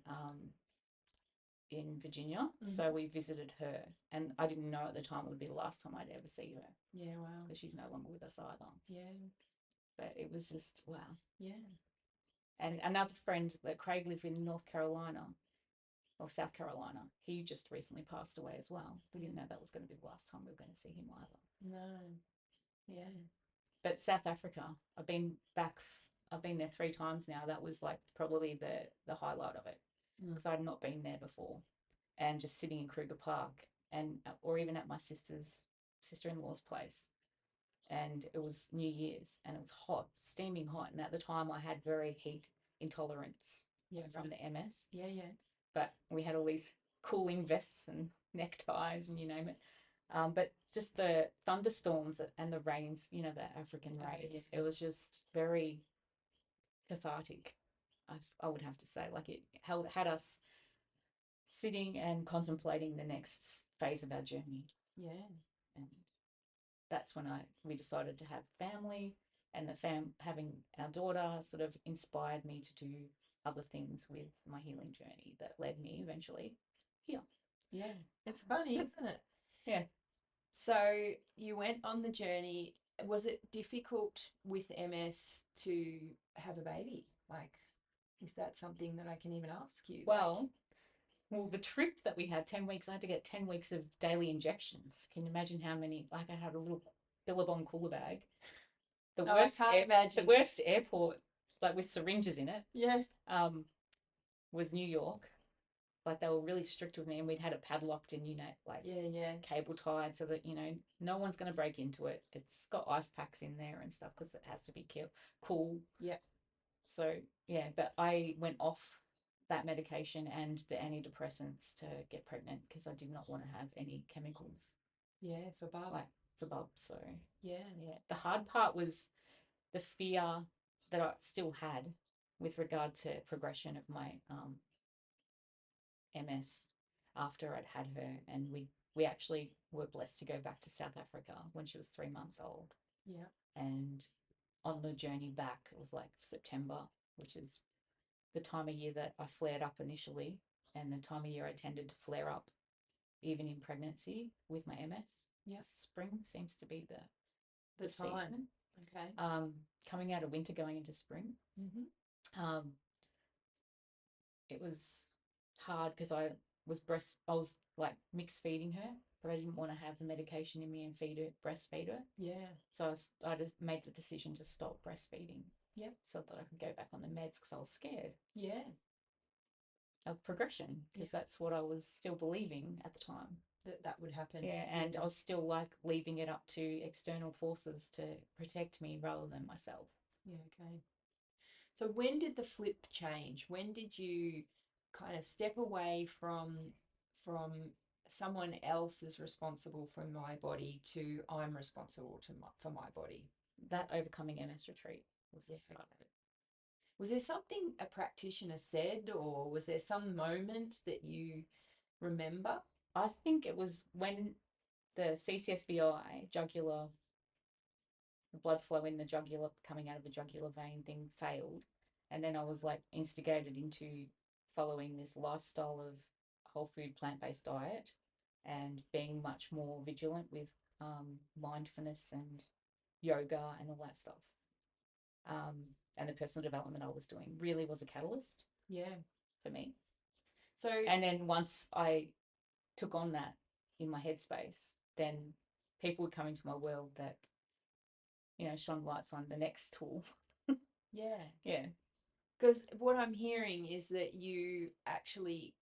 [SPEAKER 2] Virginia, so we visited her, and I didn't know at the time it would be the last time I'd ever see her.
[SPEAKER 1] Yeah, wow.
[SPEAKER 2] Because she's no longer with us either.
[SPEAKER 1] Yeah.
[SPEAKER 2] But it was just wow.
[SPEAKER 1] Yeah.
[SPEAKER 2] And another friend that Craig lived in North Carolina or South Carolina, he just recently passed away as well. We didn't know that was going to be the last time we were going to see him either.
[SPEAKER 1] No. Yeah.
[SPEAKER 2] But South Africa, I've been there 3 times now. That was like probably the highlight of it, because I'd not been there before. And just sitting in Kruger Park and or even at my sister-in-law's place. And it was New Year's, and it was hot, steaming hot. And at the time, I had very heat intolerance from the MS.
[SPEAKER 1] Yeah, yeah.
[SPEAKER 2] But we had all these cooling vests and neckties and you name it. But just the thunderstorms and the rains, the African rains, it was just very cathartic. I would have to say, like it had us sitting and contemplating the next phase of our journey.
[SPEAKER 1] Yeah.
[SPEAKER 2] And that's when we decided to have family, and having our daughter sort of inspired me to do other things with my healing journey that led me eventually here.
[SPEAKER 1] Yeah. It's funny, isn't it?
[SPEAKER 2] Yeah.
[SPEAKER 1] So you went on the journey. Was it difficult with MS to have a baby? Like, is that something that I can even ask you?
[SPEAKER 2] Well, the trip that we had, 10 weeks, I had to get 10 weeks of daily injections. Can you imagine how many? Like, I had a little Billabong cooler bag. The worst airport, like with syringes in it,
[SPEAKER 1] yeah,
[SPEAKER 2] was New York. Like, they were really strict with me, and we'd had it padlocked and, cable tied so that, no one's going to break into it. It's got ice packs in there and stuff because it has to be cool.
[SPEAKER 1] Yeah.
[SPEAKER 2] So, yeah, but I went off that medication and the antidepressants to get pregnant because I did not want to have any chemicals.
[SPEAKER 1] Yeah, for Bub.
[SPEAKER 2] Like, for Bub, so.
[SPEAKER 1] Yeah.
[SPEAKER 2] Yeah. The hard part was the fear that I still had with regard to progression of my MS after I'd had her, and we actually were blessed to go back to South Africa when she was 3 months old.
[SPEAKER 1] Yeah.
[SPEAKER 2] And on the journey back, it was like September, which is the time of year that I flared up initially, and the time of year I tended to flare up even in pregnancy with my MS.
[SPEAKER 1] Yes.
[SPEAKER 2] Spring seems to be the
[SPEAKER 1] time.
[SPEAKER 2] Season.
[SPEAKER 1] Okay.
[SPEAKER 2] Coming out of winter, going into spring.
[SPEAKER 1] Mm-hmm.
[SPEAKER 2] It was hard because I was like mixed feeding her, but I didn't want to have the medication in me and breastfeed her.
[SPEAKER 1] Yeah.
[SPEAKER 2] So I just made the decision to stop breastfeeding.
[SPEAKER 1] Yep.
[SPEAKER 2] So that I could go back on the meds because I was scared.
[SPEAKER 1] Yeah.
[SPEAKER 2] Of progression, because that's what I was still believing at the time.
[SPEAKER 1] That would happen.
[SPEAKER 2] Yeah, and I was still like leaving it up to external forces to protect me rather than myself.
[SPEAKER 1] Yeah, okay. So when did the flip change? When did you kind of step away from someone else is responsible for my body to I'm responsible for my body?
[SPEAKER 2] That overcoming MS retreat was the start of it.
[SPEAKER 1] Was there something a practitioner said, or was there some moment that you remember?
[SPEAKER 2] I think it was when the CCSVI jugular, the blood flow in the jugular, coming out of the jugular vein thing failed. And then I was like instigated into following this lifestyle of whole food plant-based diet and being much more vigilant with mindfulness and yoga and all that stuff. And the personal development I was doing really was a catalyst.
[SPEAKER 1] Yeah.
[SPEAKER 2] For me.
[SPEAKER 1] So,
[SPEAKER 2] and then once I took on that in my headspace, then people would come into my world that, shone lights on the next tool.
[SPEAKER 1] Yeah.
[SPEAKER 2] Yeah.
[SPEAKER 1] Because what I'm hearing is that you actually,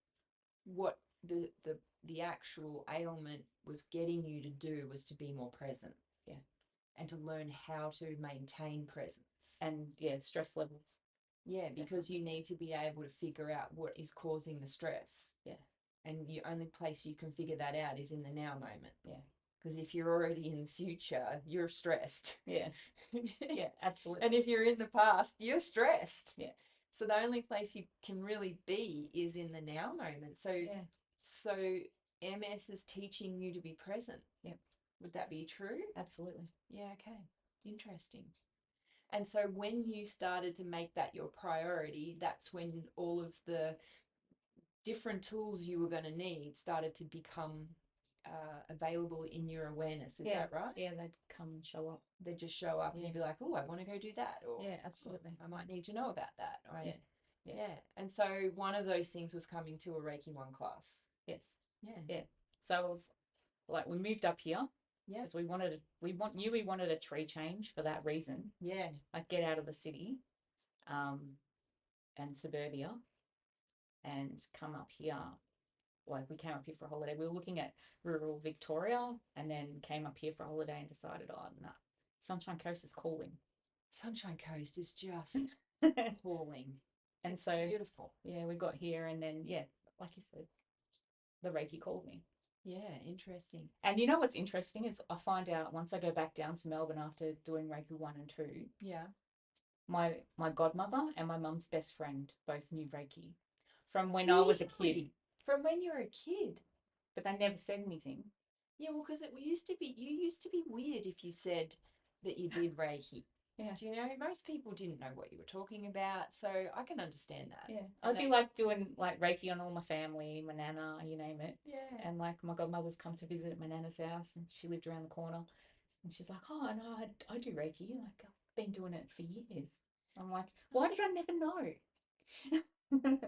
[SPEAKER 1] what the actual ailment was getting you to do was to be more present.
[SPEAKER 2] Yeah.
[SPEAKER 1] And to learn how to maintain presence.
[SPEAKER 2] And stress levels.
[SPEAKER 1] Yeah, because you need to be able to figure out what is causing the stress.
[SPEAKER 2] Yeah.
[SPEAKER 1] And the only place you can figure that out is in the now moment.
[SPEAKER 2] Yeah.
[SPEAKER 1] Because if you're already in the future, you're stressed.
[SPEAKER 2] Yeah. Yeah, absolutely.
[SPEAKER 1] And if you're in the past, you're stressed.
[SPEAKER 2] Yeah.
[SPEAKER 1] So the only place you can really be is in the now moment. So MS is teaching you to be present.
[SPEAKER 2] Yep.
[SPEAKER 1] Would that be true?
[SPEAKER 2] Absolutely.
[SPEAKER 1] Yeah, okay. Interesting. And so when you started to make that your priority, that's when all of the different tools you were going to need started to become available in your awareness. Is that right?
[SPEAKER 2] Yeah, they'd come and show up.
[SPEAKER 1] They'd just show up and you'd be like, oh, I want to go do that. Or,
[SPEAKER 2] yeah, absolutely.
[SPEAKER 1] I might need to know about that. Right?
[SPEAKER 2] Yeah.
[SPEAKER 1] Yeah. And so one of those things was coming to a Reiki 1 class.
[SPEAKER 2] Yes.
[SPEAKER 1] Yeah.
[SPEAKER 2] Yeah. So it was like we moved up here.
[SPEAKER 1] Yeah.
[SPEAKER 2] Because we wanted a tree change for that reason.
[SPEAKER 1] Yeah.
[SPEAKER 2] Like get out of the city and suburbia and come up here like we came up here for a holiday. We were looking at rural Victoria and then came up here for a holiday and decided, oh, no, Sunshine Coast is calling.
[SPEAKER 1] Sunshine Coast is just calling.
[SPEAKER 2] And
[SPEAKER 1] it's
[SPEAKER 2] so,
[SPEAKER 1] beautiful.
[SPEAKER 2] yeah, we got here and then, yeah, like you said, the Reiki called me.
[SPEAKER 1] Yeah, interesting.
[SPEAKER 2] And you know what's interesting is I find out once I go back down to Melbourne after doing Reiki 1 and 2,
[SPEAKER 1] Yeah.
[SPEAKER 2] my godmother and my mum's best friend both knew Reiki from when I was a kid,
[SPEAKER 1] Really? From when you were a kid?
[SPEAKER 2] but they never said anything.
[SPEAKER 1] Yeah, well, because it used to be, you used to be weird if you said that you did Reiki.
[SPEAKER 2] Yeah.
[SPEAKER 1] Do you know, most people didn't know what you were talking about, so I can understand that.
[SPEAKER 2] Yeah.
[SPEAKER 1] And
[SPEAKER 2] I'd be like doing like Reiki on all my family, my nana, you name it.
[SPEAKER 1] yeah.
[SPEAKER 2] And like my godmother's come to visit my nana's house and she lived around the corner. And she's like, oh, no, I do Reiki. Like, I've been doing it for years. I'm like, why did I never know?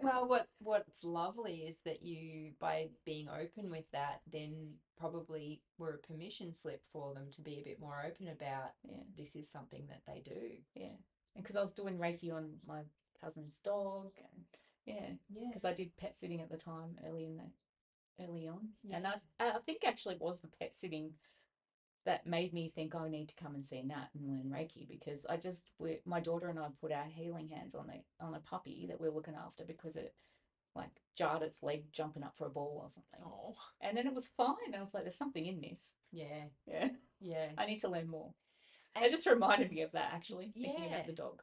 [SPEAKER 1] Well, what's lovely is that you, by being open with that, then probably were a permission slip for them to be a bit more open about,
[SPEAKER 2] Yeah.
[SPEAKER 1] this is something that they do.
[SPEAKER 2] Yeah. And because I was doing Reiki on my cousin's dog and yeah,
[SPEAKER 1] Yeah.
[SPEAKER 2] because I did pet sitting at the time early on.
[SPEAKER 1] Yeah.
[SPEAKER 2] And I think actually it was the pet sitting that made me think, oh, I need to come and see Nat and learn Reiki because my daughter and I put our healing hands on a puppy that we're looking after because it like jarred its leg jumping up for a ball or something.
[SPEAKER 1] Oh.
[SPEAKER 2] And then it was fine. I was like, there's something in this.
[SPEAKER 1] Yeah.
[SPEAKER 2] Yeah.
[SPEAKER 1] Yeah.
[SPEAKER 2] I need to learn more. And it just reminded me of that actually, thinking
[SPEAKER 1] Yeah.
[SPEAKER 2] about the dog.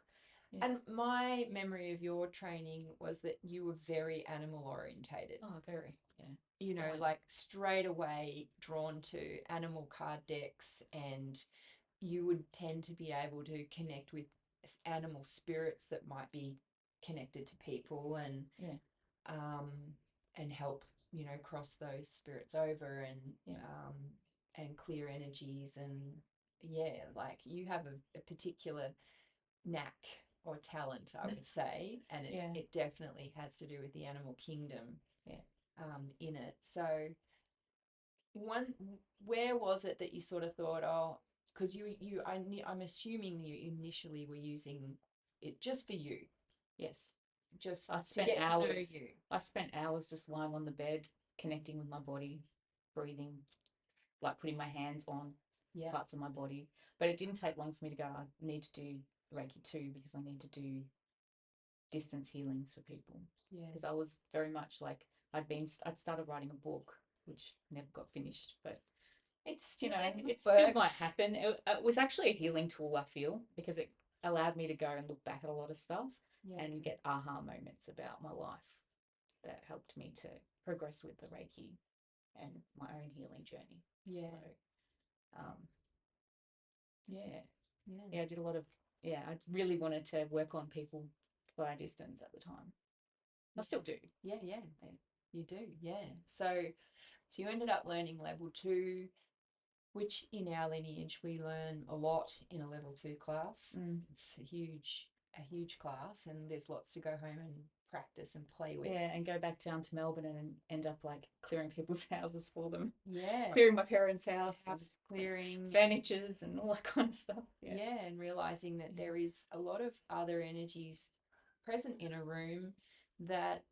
[SPEAKER 1] Yeah. And my memory of your training was that you were very animal orientated.
[SPEAKER 2] Oh, very. Yeah.
[SPEAKER 1] You know, like straight away drawn to animal card decks, and you would tend to be able to connect with animal spirits that might be connected to people, and
[SPEAKER 2] yeah,
[SPEAKER 1] and help, you know, cross those spirits over
[SPEAKER 2] yeah.
[SPEAKER 1] And clear energies, and yeah, like you have a particular knack or talent, I would say, and it definitely has to do with the animal kingdom.
[SPEAKER 2] Yeah.
[SPEAKER 1] In it. So where was it that you sort of thought, oh, because I'm assuming you initially were using it just for you.
[SPEAKER 2] Yes.
[SPEAKER 1] Just
[SPEAKER 2] I
[SPEAKER 1] to
[SPEAKER 2] spent
[SPEAKER 1] get to know
[SPEAKER 2] hours.
[SPEAKER 1] you.
[SPEAKER 2] I spent hours just lying on the bed, connecting with my body, breathing, like putting my hands on parts of my body. But it didn't take long for me to go, I need to do Reiki 2 because I need to do distance healings for people.
[SPEAKER 1] Yeah.
[SPEAKER 2] Because I was very much like I'd started writing a book, which never got finished, but it's, you know, it still might happen. It was actually a healing tool, I feel, because it allowed me to go and look back at a lot of stuff and get aha moments about my life that helped me to progress with the Reiki and my own healing journey.
[SPEAKER 1] Yeah.
[SPEAKER 2] So, yeah, I did a lot of, I really wanted to work on people via distance at the time. I still do.
[SPEAKER 1] Yeah. You do, yeah. So you ended up learning level 2, which in our lineage we learn a lot in a level 2 class. It's a huge class, and there's lots to go home and practice and play with.
[SPEAKER 2] Yeah, and go back down to Melbourne and end up like clearing people's houses for them.
[SPEAKER 1] Yeah.
[SPEAKER 2] Clearing my parents' house
[SPEAKER 1] clearing
[SPEAKER 2] furnitures and all that kind of stuff.
[SPEAKER 1] Yeah, and realizing that there is a lot of other energies present in a room that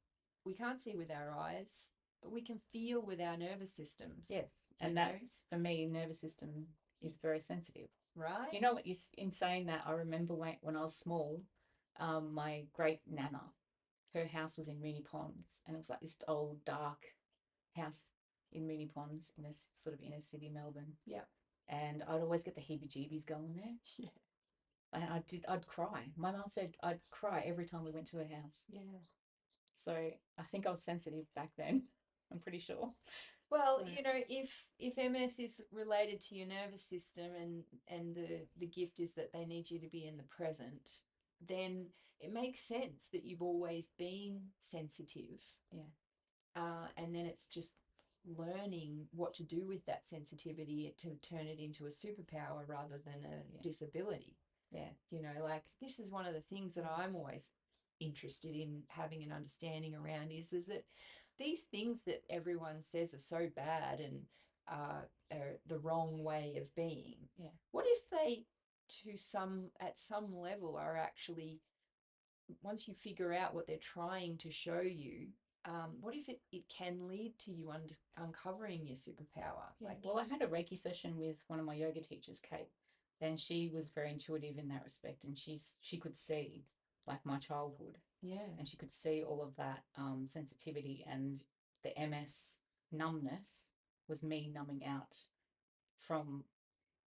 [SPEAKER 1] we can't see with our eyes, but we can feel with our nervous systems.
[SPEAKER 2] Yes, and that's, for me, nervous system is very sensitive.
[SPEAKER 1] Right.
[SPEAKER 2] You know what, in saying that, I remember when I was small, my great nana, her house was in Moonee Ponds, and it was like this old dark house in Moonee Ponds in a sort of inner city Melbourne.
[SPEAKER 1] Yeah.
[SPEAKER 2] And I'd always get the heebie-jeebies going there.
[SPEAKER 1] Yeah.
[SPEAKER 2] And I'd cry. My mum said I'd cry every time we went to her house.
[SPEAKER 1] Yeah.
[SPEAKER 2] So I think I was sensitive back then. I'm pretty sure.
[SPEAKER 1] Well, you know, if MS is related to your nervous system, and the gift is that they need you to be in the present, then it makes sense that you've always been sensitive.
[SPEAKER 2] Yeah.
[SPEAKER 1] And then it's just learning what to do with that sensitivity to turn it into a superpower rather than a disability.
[SPEAKER 2] Yeah.
[SPEAKER 1] You know, like this is one of the things that I'm always interested in having an understanding around is that these things that everyone says are so bad and are the wrong way of being.
[SPEAKER 2] Yeah.
[SPEAKER 1] What if they, at some level, are actually, once you figure out what they're trying to show you, what if it can lead to you uncovering your superpower?
[SPEAKER 2] Yeah.
[SPEAKER 1] Like,
[SPEAKER 2] Well, I had a Reiki session with one of my yoga teachers, Kate, and she was very intuitive in that respect, and she could see like my childhood,
[SPEAKER 1] yeah,
[SPEAKER 2] and she could see all of that sensitivity, and the MS numbness was me numbing out from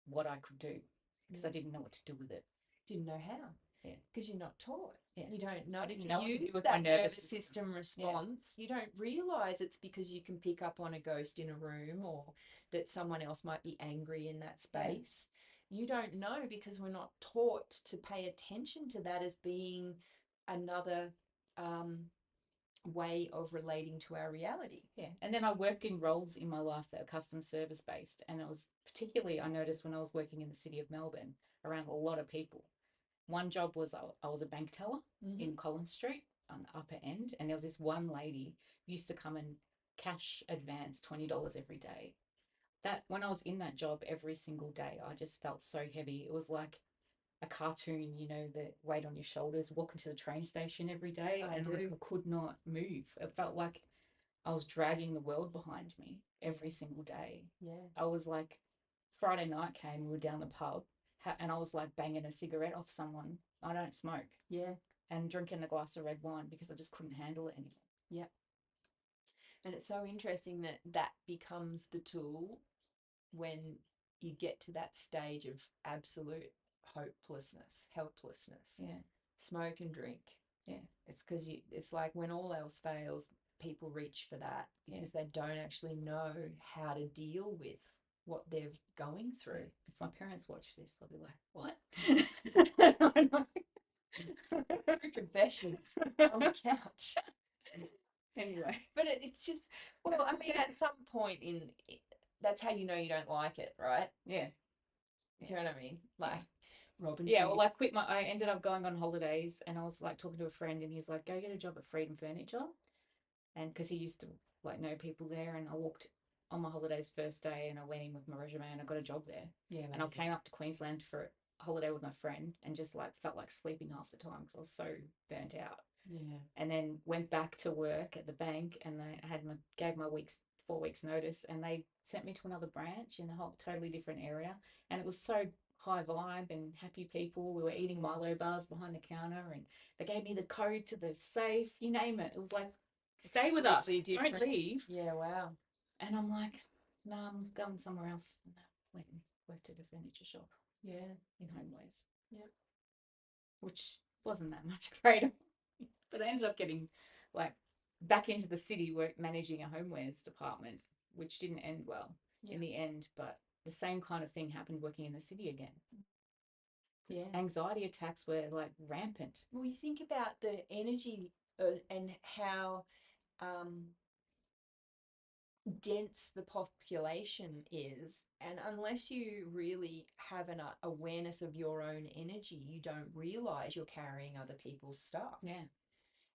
[SPEAKER 2] what I could do because
[SPEAKER 1] yeah.
[SPEAKER 2] I didn't know what to do with it.
[SPEAKER 1] Didn't know how.
[SPEAKER 2] Yeah.
[SPEAKER 1] Because you're not taught.
[SPEAKER 2] Yeah.
[SPEAKER 1] You don't know
[SPEAKER 2] I didn't
[SPEAKER 1] to
[SPEAKER 2] know what to do
[SPEAKER 1] use
[SPEAKER 2] with my
[SPEAKER 1] that
[SPEAKER 2] nervous
[SPEAKER 1] nervous
[SPEAKER 2] system.
[SPEAKER 1] system response. You don't realize it's because you can pick up on a ghost in a room or that someone else might be angry in that space. You don't know because we're not taught to pay attention to that as being another way of relating to our reality.
[SPEAKER 2] Yeah. And then I worked in roles in my life that are customer service based. And it was particularly, I noticed when I was working in the city of Melbourne around a lot of people. One job was I was a bank teller in Collins Street on the upper end. And there was this one lady who used to come and cash advance $20 every day. That when I was in that job every single day, I just felt so heavy. It was like a cartoon, you know, the weight on your shoulders, walking to the train station every day, and like I could not move. It felt like I was dragging the world behind me every single day.
[SPEAKER 1] Yeah.
[SPEAKER 2] I was like, Friday night came, we were down the pub, and I was like banging a cigarette off someone. I don't smoke.
[SPEAKER 1] Yeah.
[SPEAKER 2] And drinking a glass of red wine because I just couldn't handle it anymore.
[SPEAKER 1] Yeah. And it's so interesting that that becomes the tool when you get to that stage of absolute hopelessness, helplessness.
[SPEAKER 2] Yeah.
[SPEAKER 1] Smoke and drink.
[SPEAKER 2] Yeah.
[SPEAKER 1] It's because it's like when all else fails, people reach for that because they don't actually know how to deal with what they're going through.
[SPEAKER 2] If my parents watch this, they'll be like, what?
[SPEAKER 1] Confessions on the couch.
[SPEAKER 2] Anyway.
[SPEAKER 1] But it's just, well, I mean, at some point that's how you know you don't like it, right?
[SPEAKER 2] Yeah.
[SPEAKER 1] Do you know what I mean? Like, Robin.
[SPEAKER 2] Yeah, well, I ended up going on holidays and I was like talking to a friend and he's like, go get a job at Freedom Furniture. And because he used to like know people there, and I walked on my holidays first day and I went in with my resume and I got a job there.
[SPEAKER 1] Yeah, amazing.
[SPEAKER 2] And I came up to Queensland for a holiday with my friend and just like felt like sleeping half the time because I was so burnt out.
[SPEAKER 1] Yeah.
[SPEAKER 2] And then went back to work at the bank and they gave my 4 weeks notice, and they sent me to another branch in a whole totally different area. And it was so high vibe and happy people. We were eating Milo bars behind the counter and they gave me the code to the safe, you name it. It was like, stay with us, don't leave.
[SPEAKER 1] Yeah, wow.
[SPEAKER 2] And I'm like, no, I'm going somewhere else. And I went and worked at a furniture shop.
[SPEAKER 1] Yeah.
[SPEAKER 2] In homewares.
[SPEAKER 1] Yeah.
[SPEAKER 2] Which wasn't that much greater. But I ended up getting like back into the city managing a homewares department, which didn't end well in the end. But the same kind of thing happened working in the city again.
[SPEAKER 1] Yeah.
[SPEAKER 2] Anxiety attacks were like rampant.
[SPEAKER 1] Well, you think about the energy and how dense the population is, and unless you really have an awareness of your own energy, you don't realize you're carrying other people's stuff.
[SPEAKER 2] Yeah.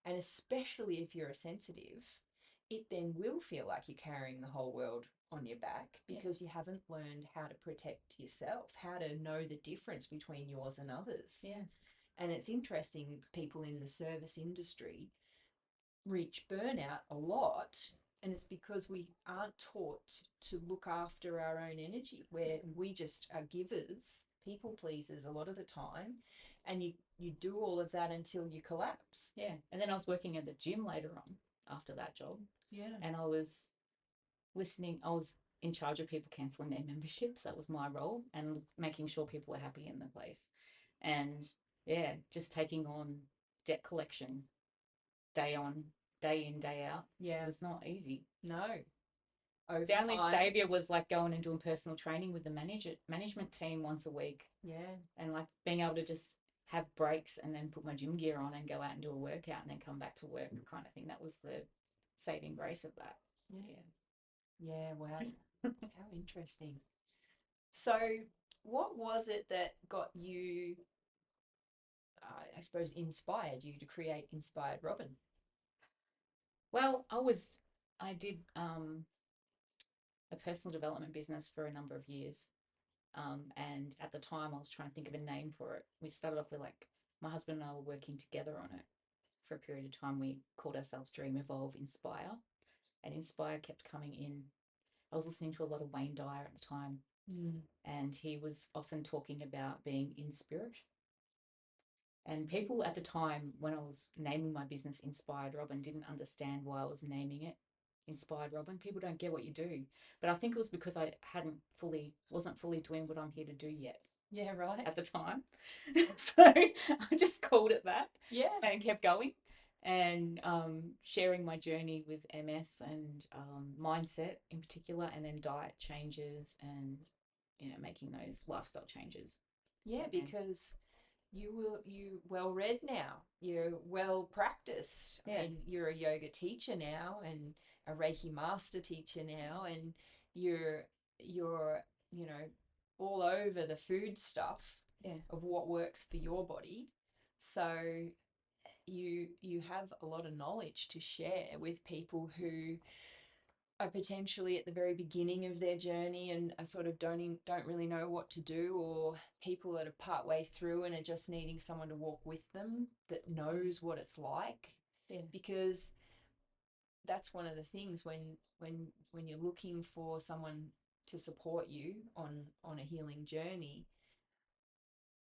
[SPEAKER 1] And especially if you're a sensitive, it then will feel like you're carrying the whole world on your back because you haven't learned how to protect yourself, how to know the difference between yours and others.
[SPEAKER 2] Yeah.
[SPEAKER 1] And it's interesting, people in the service industry reach burnout a lot, and it's because we aren't taught to look after our own energy, where we just are givers, people pleasers a lot of the time, and you do all of that until you collapse.
[SPEAKER 2] Yeah. And then I was working at the gym later on after that job.
[SPEAKER 1] Yeah.
[SPEAKER 2] And I was in charge of people cancelling their memberships. That was my role, and making sure people were happy in the place. And yeah, just taking on debt collection day in, day out.
[SPEAKER 1] Yeah.
[SPEAKER 2] It was not easy.
[SPEAKER 1] No.
[SPEAKER 2] The only failure was like going and doing personal training with the management team once a week.
[SPEAKER 1] Yeah.
[SPEAKER 2] And like being able to just have breaks and then put my gym gear on and go out and do a workout and then come back to work kind of thing. That was the saving grace of that.
[SPEAKER 1] Yeah. Yeah, wow. How interesting. So what was it that got you, I suppose, inspired you to create Inspired Robin?
[SPEAKER 2] Well, I did a personal development business for a number of years. And at the time I was trying to think of a name for it. We started off with like, my husband and I were working together on it for a period of time, we called ourselves Dream, Evolve, Inspire. And Inspire kept coming in. I was listening to a lot of Wayne Dyer at the time, and he was often talking about being in spirit. And people at the time, when I was naming my business Inspired Robin, didn't understand why I was naming it Inspired Robin. People don't get what you do. But I think it was because I wasn't fully doing what I'm here to do yet.
[SPEAKER 1] Yeah, right.
[SPEAKER 2] At the time. So I just called it that.
[SPEAKER 1] Yeah.
[SPEAKER 2] And kept going and sharing my journey with MS and mindset in particular, and then diet changes and, making those lifestyle changes.
[SPEAKER 1] Yeah, because you well read now. You're well practiced.
[SPEAKER 2] Yeah.
[SPEAKER 1] And you're a yoga teacher now and a Reiki master teacher now, and you're all over the food stuff of what works for your body. So you have a lot of knowledge to share with people who are potentially at the very beginning of their journey and are sort of don't really know what to do, or people that are part way through and are just needing someone to walk with them that knows what it's like.
[SPEAKER 2] Yeah.
[SPEAKER 1] Because that's one of the things when you're looking for someone to support you on a healing journey,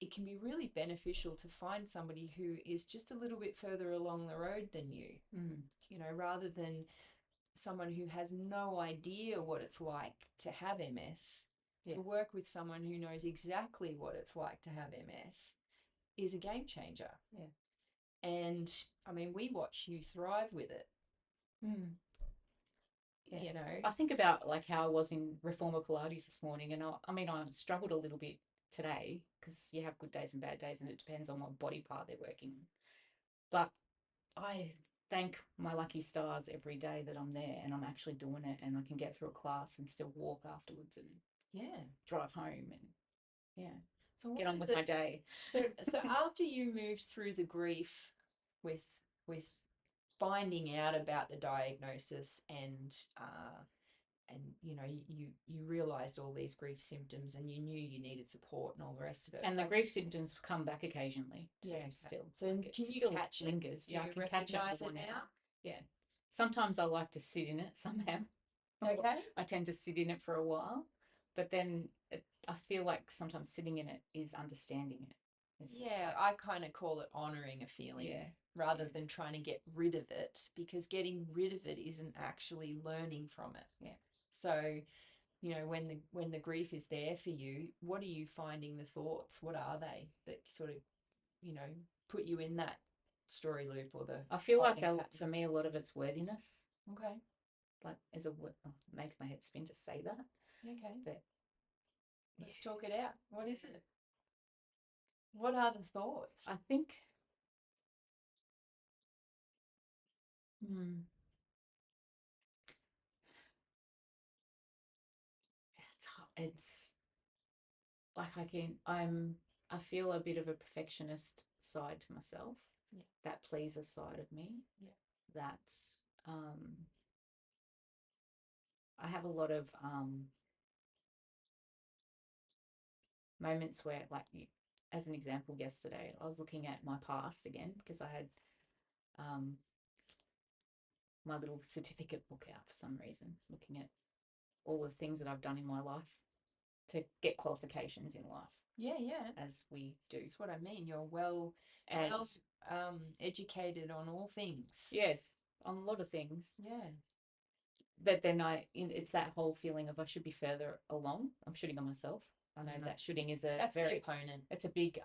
[SPEAKER 1] it can be really beneficial to find somebody who is just a little bit further along the road than you. Rather than someone who has no idea what it's like to have MS. To work with someone who knows exactly what it's like to have MS is a game changer.
[SPEAKER 2] Yeah.
[SPEAKER 1] And I mean, we watch you thrive with it.
[SPEAKER 2] Yeah. I think about like how I was in Reformer Pilates this morning, and I struggled a little bit today because you have good days and bad days, and it depends on what body part they're working on. But I thank my lucky stars every day that I'm there and I'm actually doing it, and I can get through a class and still walk afterwards and drive home and so get on with my day.
[SPEAKER 1] So after you moved through the grief with finding out about the diagnosis and you realized all these grief symptoms and you knew you needed support and all the rest of it.
[SPEAKER 2] And the grief symptoms come back occasionally. Still.
[SPEAKER 1] So can you catch it?
[SPEAKER 2] Lingers. Yeah, I can catch it now. Yeah. Sometimes I like to sit in it somehow.
[SPEAKER 1] Okay.
[SPEAKER 2] I tend to sit in it for a while, but then I feel like sometimes sitting in it is understanding it.
[SPEAKER 1] I kind of call it honoring a feeling rather than trying to get rid of it, because getting rid of it isn't actually learning from it.
[SPEAKER 2] Yeah.
[SPEAKER 1] So, when the grief is there for you, what are you finding the thoughts? What are they that sort of, put you in that story loop or the...
[SPEAKER 2] I feel like for me, a lot of it's worthiness.
[SPEAKER 1] Okay.
[SPEAKER 2] Like as a word, makes my head spin to say that.
[SPEAKER 1] Okay.
[SPEAKER 2] But
[SPEAKER 1] let's talk it out. What is it? What are the thoughts?
[SPEAKER 2] I think it's like I feel a bit of a perfectionist side to myself. That pleaser side of me. That I have a lot of moments where, like, as an example, yesterday I was looking at my past again because I had my little certificate book out for some reason, looking at all the things that I've done in my life to get qualifications in life. As we do.
[SPEAKER 1] That's what I mean. You're well educated on all things.
[SPEAKER 2] Yes, on a lot of things.
[SPEAKER 1] Yeah.
[SPEAKER 2] But then it's that whole feeling of I should be further along. I'm shooting on myself. I know that shooting is
[SPEAKER 1] that's the opponent.
[SPEAKER 2] It's a big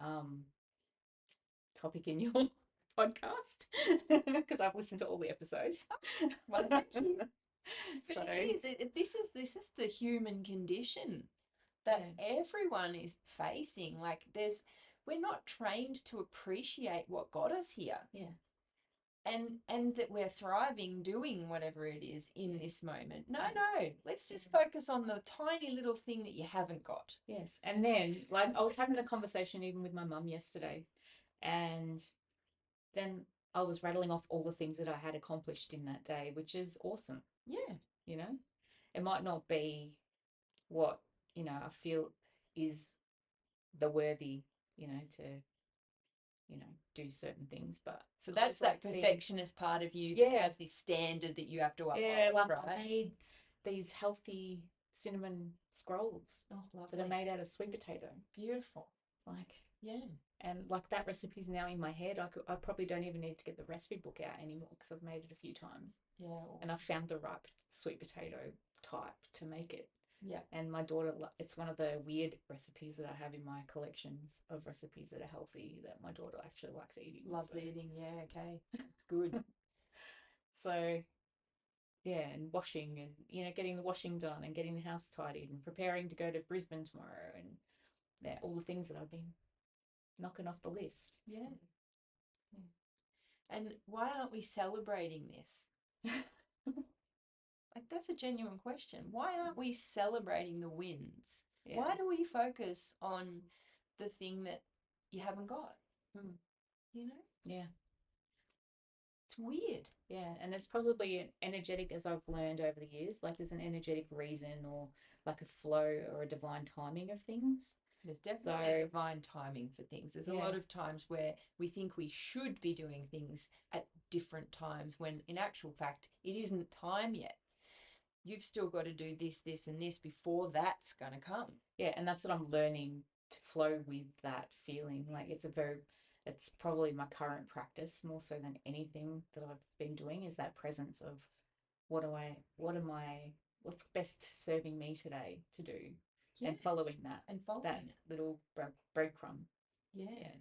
[SPEAKER 2] topic in your podcast because I've listened to all the episodes.
[SPEAKER 1] Well, thank you. So this is the human condition that everyone is facing. Like we're not trained to appreciate what got us here.
[SPEAKER 2] Yeah.
[SPEAKER 1] And that we're thriving doing whatever it is in this moment. No, let's just focus on the tiny little thing that you haven't got.
[SPEAKER 2] Yes. And then, like, I was having a conversation even with my mum yesterday, and then I was rattling off all the things that I had accomplished in that day, which is awesome.
[SPEAKER 1] Yeah.
[SPEAKER 2] It might not be what, I feel is the worthy, to do certain things. But
[SPEAKER 1] so that's that perfectionist part of you that has this standard that you have to uphold,
[SPEAKER 2] like
[SPEAKER 1] right?
[SPEAKER 2] I made these healthy cinnamon scrolls that are made out of sweet potato.
[SPEAKER 1] Beautiful.
[SPEAKER 2] Like,
[SPEAKER 1] yeah.
[SPEAKER 2] And like that recipe's now in my head. I probably don't even need to get the recipe book out anymore because I've made it a few times.
[SPEAKER 1] Yeah. Awesome.
[SPEAKER 2] And I found the right sweet potato type to make it.
[SPEAKER 1] Yeah.
[SPEAKER 2] And my daughter, it's one of the weird recipes that I have in my collections of recipes that are healthy that my daughter actually likes eating.
[SPEAKER 1] Loves eating. Yeah. Okay. It's good.
[SPEAKER 2] So yeah, and washing and getting the washing done and getting the house tidied and preparing to go to Brisbane tomorrow and all the things that I've been knocking off the list.
[SPEAKER 1] Yeah. And why aren't we celebrating this? Like, that's a genuine question. Why aren't we celebrating the wins? Yeah. Why do we focus on the thing that you haven't got?
[SPEAKER 2] Yeah.
[SPEAKER 1] It's weird.
[SPEAKER 2] Yeah, and there's probably an energetic, as I've learned over the years, like there's an energetic reason or like a flow or a divine timing of things.
[SPEAKER 1] There's definitely a divine timing for things. There's a lot of times where we think we should be doing things at different times when in actual fact it isn't time yet. You've still got to do this, this, and this before that's going to come.
[SPEAKER 2] Yeah, and that's what I'm learning to flow with that feeling. Like it's probably my current practice more so than anything that I've been doing is that presence of what's best serving me today to do, and following that little breadcrumb.
[SPEAKER 1] Yeah.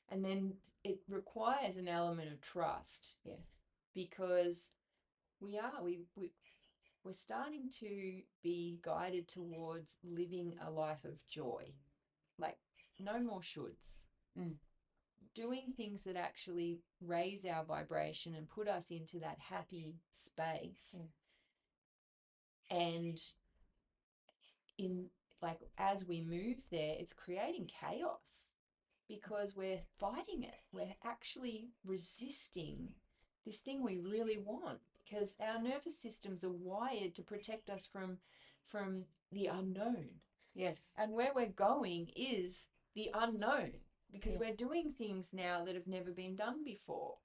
[SPEAKER 1] And then it requires an element of trust.
[SPEAKER 2] Yeah.
[SPEAKER 1] Because we're starting to be guided towards living a life of joy. Like, no more shoulds. Doing things that actually raise our vibration and put us into that happy space. And as we move there, it's creating chaos because we're fighting it. We're actually resisting this thing we really want because our nervous systems are wired to protect us from the unknown.
[SPEAKER 2] Yes.
[SPEAKER 1] And where we're going is the unknown because we're doing things now that have never been done before.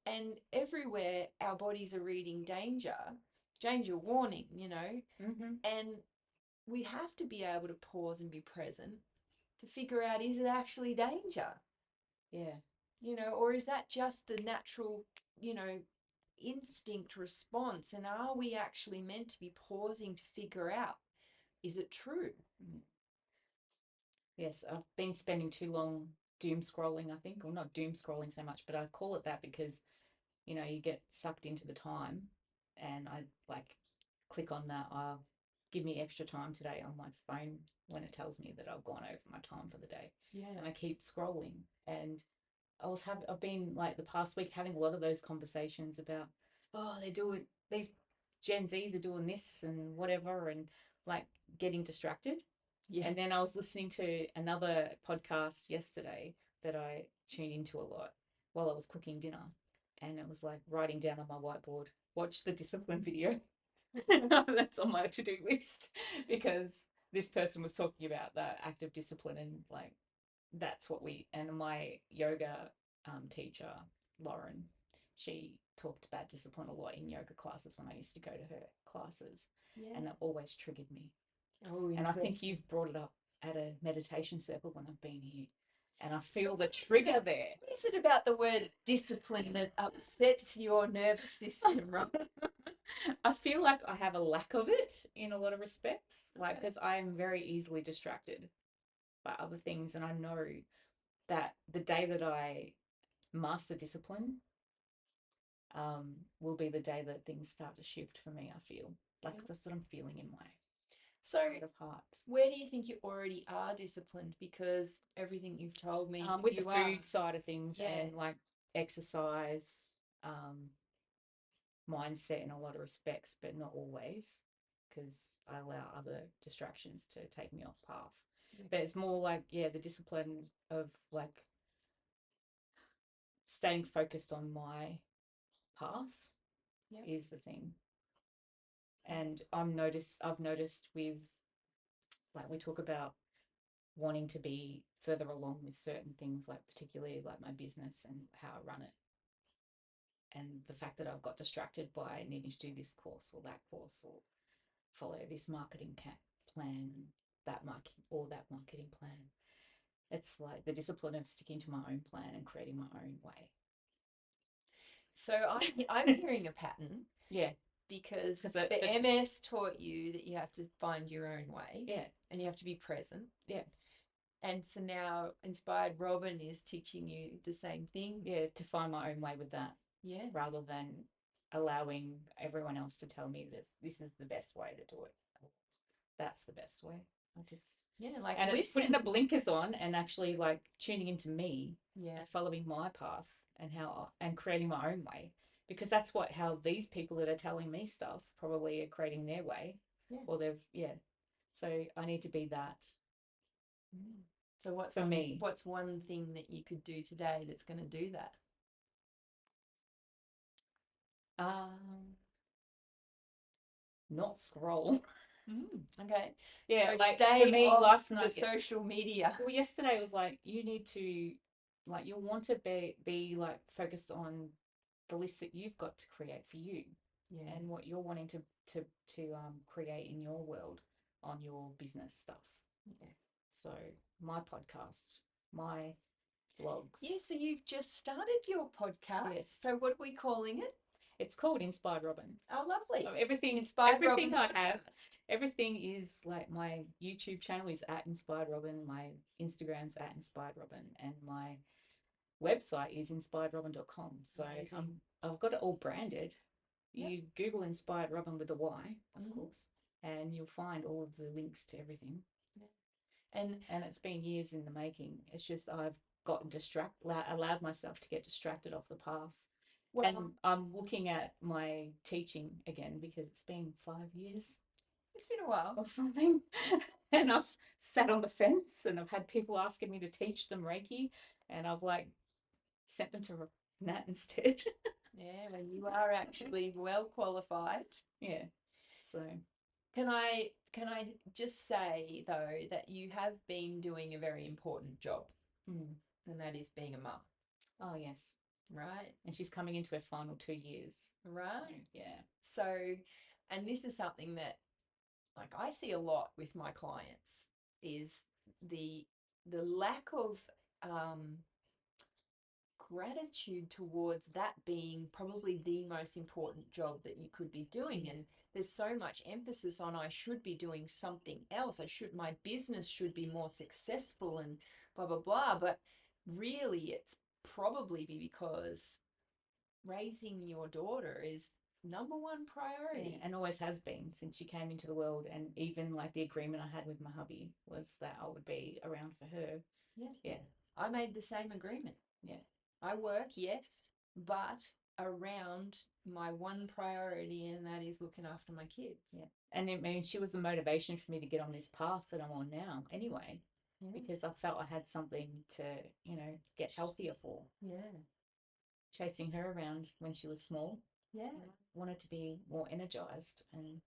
[SPEAKER 1] And everywhere our bodies are reading danger warning, and we have to be able to pause and be present to figure out, is it actually danger?
[SPEAKER 2] Yeah.
[SPEAKER 1] Or is that just the natural, instinct response? And are we actually meant to be pausing to figure out, is it true?
[SPEAKER 2] Yes, I've been spending too long doom scrolling, I think, or not doom scrolling so much, but I call it that because, you get sucked into the time and I click on that, give me extra time today on my phone when it tells me that I've gone over my time for the day.
[SPEAKER 1] Yeah.
[SPEAKER 2] And I keep scrolling. And I've been the past week having a lot of those conversations about, these Gen Zs are doing this and whatever, and getting distracted. Yeah. And then I was listening to another podcast yesterday that I tune into a lot while I was cooking dinner. And it was writing down on my whiteboard, watch the discipline video. That's on my to-do list because this person was talking about the act of discipline and that's what and my yoga teacher, Lauren, she talked about discipline a lot in yoga classes when I used to go to her classes. Yeah. And that always triggered me. Oh, and I think you've brought it up at a meditation circle when I've been here. And I feel the trigger there.
[SPEAKER 1] What is it about the word discipline that upsets your nervous system, right?
[SPEAKER 2] I feel like I have a lack of it in a lot of respects, because I am very easily distracted by other things. And I know that the day that I master discipline will be the day that things start to shift for me, I feel. That's what I'm feeling in my heart of hearts.
[SPEAKER 1] Where do you think you already are disciplined? Because everything you've told me
[SPEAKER 2] with the food side of things and exercise, mindset in a lot of respects, but not always, because I allow other distractions to take me off path. But it's more the discipline of staying focused on my path is the thing. And I've noticed with we talk about wanting to be further along with certain things, like particularly like my business and how I run it. And the fact that I've got distracted by needing to do this course or that course or follow this marketing plan, that marketing plan. It's like the discipline of sticking to my own plan and creating my own way.
[SPEAKER 1] So I'm hearing a pattern.
[SPEAKER 2] Yeah.
[SPEAKER 1] Because the MS taught you that you have to find your own way.
[SPEAKER 2] Yeah.
[SPEAKER 1] And you have to be present.
[SPEAKER 2] Yeah.
[SPEAKER 1] And so now Inspired Robin is teaching you the same thing.
[SPEAKER 2] Yeah, to find my own way with that.
[SPEAKER 1] Yeah.
[SPEAKER 2] Rather than allowing everyone else to tell me this is the best way to do it. That's the best way. And it's putting the blinkers on and actually like tuning into me, and following my path and creating my own way, because that's how these people that are telling me stuff probably are creating their way. Or so I need to be that.
[SPEAKER 1] So what's one thing that you could do today that's going to do that?
[SPEAKER 2] Not scroll.
[SPEAKER 1] Okay.
[SPEAKER 2] Yeah,
[SPEAKER 1] so
[SPEAKER 2] like
[SPEAKER 1] stay
[SPEAKER 2] for me
[SPEAKER 1] off
[SPEAKER 2] last night,
[SPEAKER 1] the social media.
[SPEAKER 2] Well, yesterday was like, you need to, like, you'll want to be like focused on the list that you've got to create for you, and what you're wanting to create in your world on your business stuff. So my podcast, my blogs.
[SPEAKER 1] Yes, so you've just started your podcast.
[SPEAKER 2] Yes.
[SPEAKER 1] So what are we calling it?
[SPEAKER 2] It's called Inspired Robin.
[SPEAKER 1] Oh, lovely.
[SPEAKER 2] Everything I have, everything is like my YouTube channel is at Inspired Robin, my Instagram's at Inspired Robin, and my website is inspiredrobin.com. So I've got it all branded. You Google Inspired Robin with a Y, of course, and you'll find all of the links to everything. And it's been years in the making. It's just I've gotten allowed myself to get distracted off the path. Well, and I'm looking at my teaching again because it's been 5 years.
[SPEAKER 1] It's been a while.
[SPEAKER 2] Or something. And I've sat on the fence and I've had people asking me to teach them Reiki, and I've like sent them to Nat instead.
[SPEAKER 1] Yeah, well, you are actually well qualified.
[SPEAKER 2] Yeah. So
[SPEAKER 1] can I just say though that you have been doing a very important job, and that is being a mum.
[SPEAKER 2] Oh yes.
[SPEAKER 1] Right.
[SPEAKER 2] And she's coming into her final 2 years.
[SPEAKER 1] Right.
[SPEAKER 2] So,
[SPEAKER 1] and this is something that like I see a lot with my clients is the lack of gratitude towards that being probably the most important job that you could be doing. And there's so much emphasis on I should be doing something else. My business should be more successful and blah, blah, blah. But really it's probably because raising your daughter is number one priority.
[SPEAKER 2] And always has been since she came into the world. And even like the agreement I had with my hubby was that I would be around for her. Yeah.
[SPEAKER 1] I made the same agreement.
[SPEAKER 2] Yeah.
[SPEAKER 1] I work, yes, but around my one priority, and that is looking after my kids.
[SPEAKER 2] Yeah. And I mean, she was the motivation for me to get on this path that I'm on now anyway. Because I felt I had something to, get healthier for.
[SPEAKER 1] Yeah.
[SPEAKER 2] Chasing her around when she was small.
[SPEAKER 1] Yeah.
[SPEAKER 2] I wanted to be more energized and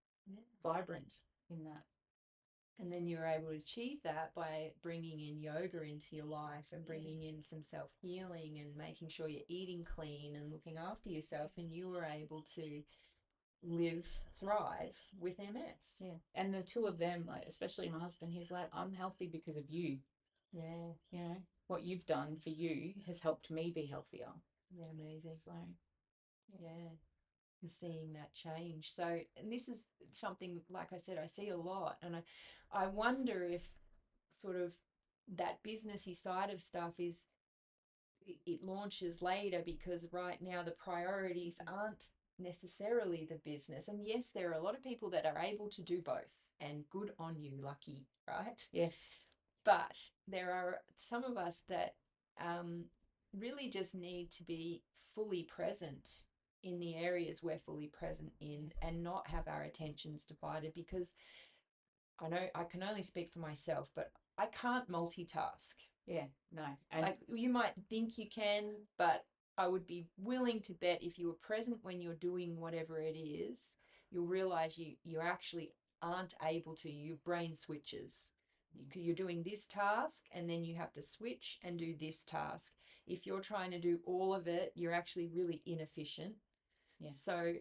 [SPEAKER 2] vibrant in that.
[SPEAKER 1] And then you were able to achieve that by bringing in yoga into your life and bringing in some self-healing and making sure you're eating clean and looking after yourself, and you were able to thrive with MS.
[SPEAKER 2] Yeah. And the two of them, like especially my husband, he's like, I'm healthy because of you.
[SPEAKER 1] Yeah.
[SPEAKER 2] What you've done for you has helped me be healthier.
[SPEAKER 1] Yeah, amazing.
[SPEAKER 2] So
[SPEAKER 1] seeing that change. So, and this is something, like I said, I see a lot, and I wonder if sort of that businessy side of stuff it launches later, because right now the priorities aren't necessarily the business. And yes, there are a lot of people that are able to do both, and good on you, lucky, right?
[SPEAKER 2] Yes.
[SPEAKER 1] But there are some of us that really just need to be fully present in the areas we're fully present in, and not have our attentions divided, because I know I can only speak for myself, but I can't multitask.
[SPEAKER 2] Yeah, no. And
[SPEAKER 1] like you might think you can, but I would be willing to bet if you were present when you're doing whatever it is, you'll realize you actually aren't able to. Your brain switches you're doing this task and then you have to switch and do this task. If you're trying to do all of it, you're actually really inefficient.
[SPEAKER 2] Yeah.
[SPEAKER 1] So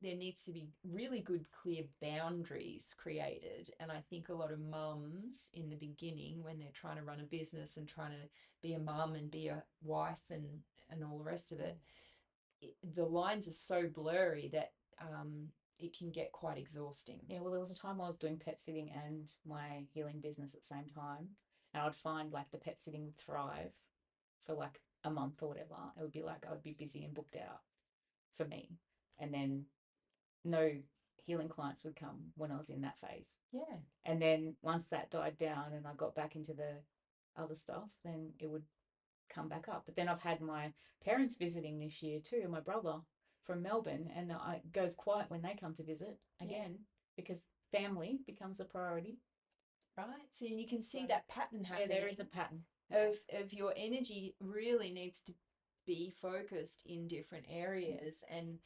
[SPEAKER 1] there needs to be really good, clear boundaries created. And I think a lot of mums in the beginning, when they're trying to run a business and trying to be a mum and be a wife and all the rest of it, the lines are so blurry that it can get quite exhausting.
[SPEAKER 2] Yeah, well, there was a time I was doing pet sitting and my healing business at the same time, and I'd find like the pet sitting would thrive for like a month or whatever. It would be like I would be busy and booked out for me, and then no healing clients would come when I was in that phase.
[SPEAKER 1] Yeah.
[SPEAKER 2] And then once that died down and I got back into the other stuff, then it would come back up. But then I've had my parents visiting this year too, and my brother from Melbourne, and it goes quiet when they come to visit again because family becomes a priority.
[SPEAKER 1] Right. So you can see that pattern happening.
[SPEAKER 2] Yeah, there is a pattern
[SPEAKER 1] of your energy really needs to be focused in different areas. And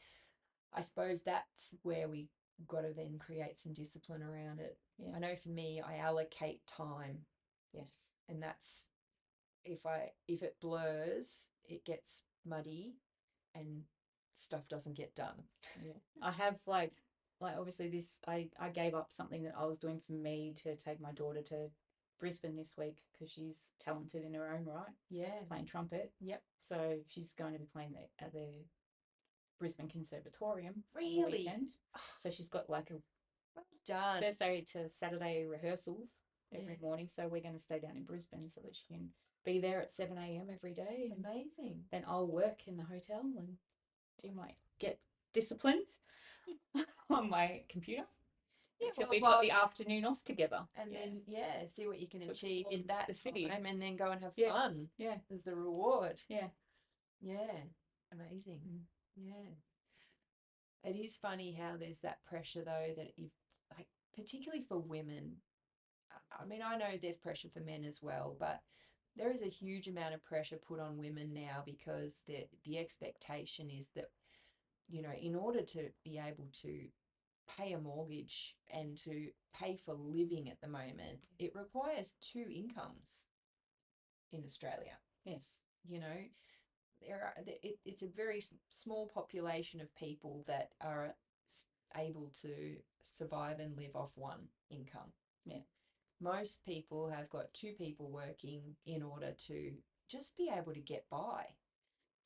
[SPEAKER 1] I suppose that's where we got to then create some discipline around it.
[SPEAKER 2] Yeah.
[SPEAKER 1] I know for me, I allocate time.
[SPEAKER 2] Yes.
[SPEAKER 1] And that's if it blurs, it gets muddy and stuff doesn't get done.
[SPEAKER 2] Yeah. I have like obviously this I gave up something that I was doing for me to take my daughter to Brisbane this week because she's talented in her own right.
[SPEAKER 1] Yeah.
[SPEAKER 2] Playing trumpet.
[SPEAKER 1] Yep.
[SPEAKER 2] So she's going to be playing at the Brisbane Conservatorium.
[SPEAKER 1] Really?
[SPEAKER 2] Weekend. So she's got like a
[SPEAKER 1] well done.
[SPEAKER 2] Thursday to Saturday rehearsals every morning. So we're going to stay down in Brisbane so that she can be there at 7 a.m. every day.
[SPEAKER 1] Amazing.
[SPEAKER 2] Then I'll work in the hotel and get disciplined on my computer. Yeah, until we've got the afternoon off together.
[SPEAKER 1] And then see what you can achieve in that
[SPEAKER 2] the city.
[SPEAKER 1] time and then go and have fun.
[SPEAKER 2] Yeah.
[SPEAKER 1] As the reward.
[SPEAKER 2] Yeah.
[SPEAKER 1] Yeah. Amazing. Yeah. It is funny how there's that pressure though that if like particularly for women, I mean I know there's pressure for men as well, but there is a huge amount of pressure put on women now because the expectation is that, you know, in order to be able to pay a mortgage and to pay for living at the moment, it requires two incomes in Australia.
[SPEAKER 2] Yes.
[SPEAKER 1] You know, it's a very small population of people that are able to survive and live off one income.
[SPEAKER 2] Yeah.
[SPEAKER 1] Most people have got two people working in order to just be able to get by,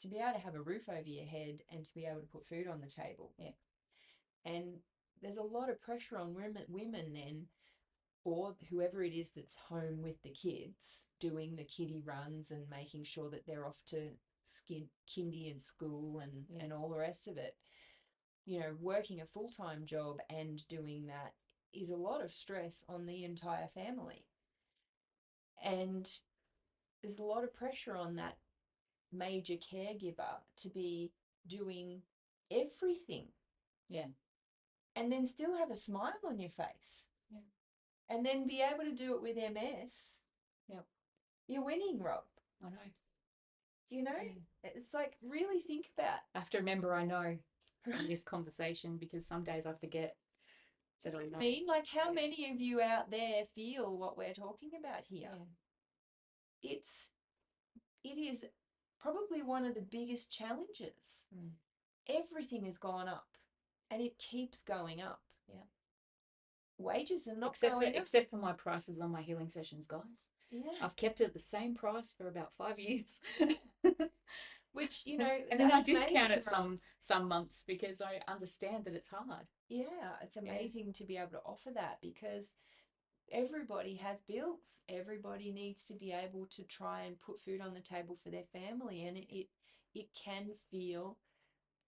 [SPEAKER 1] to be able to have a roof over your head and to be able to put food on the table.
[SPEAKER 2] Yeah.
[SPEAKER 1] And there's a lot of pressure on women then, or whoever it is that's home with the kids, doing the kiddie runs and making sure that they're off to kindy and school and all the rest of it. You know, working a full-time job and doing that is a lot of stress on the entire family. And there's a lot of pressure on that major caregiver to be doing everything.
[SPEAKER 2] Yeah.
[SPEAKER 1] And then still have a smile on your face.
[SPEAKER 2] Yeah.
[SPEAKER 1] And then be able to do it with MS.
[SPEAKER 2] Yep.
[SPEAKER 1] You're winning, Rob.
[SPEAKER 2] I know.
[SPEAKER 1] You know? It's like, really think about.
[SPEAKER 2] I have to remember I know in this conversation because some days I forget that I know.
[SPEAKER 1] I mean, like how many of you out there feel what we're talking about here? Yeah. It is probably one of the biggest challenges. Everything has gone up and it keeps going up.
[SPEAKER 2] Yeah.
[SPEAKER 1] Wages are not going up.
[SPEAKER 2] Except for my prices on my healing sessions, guys.
[SPEAKER 1] Yeah.
[SPEAKER 2] I've kept it at the same price for about 5 years.
[SPEAKER 1] Which, you know,
[SPEAKER 2] and then I discount it some months because I understand that it's hard.
[SPEAKER 1] Yeah, it's amazing to be able to offer that because everybody has bills. Everybody needs to be able to try and put food on the table for their family, and it can feel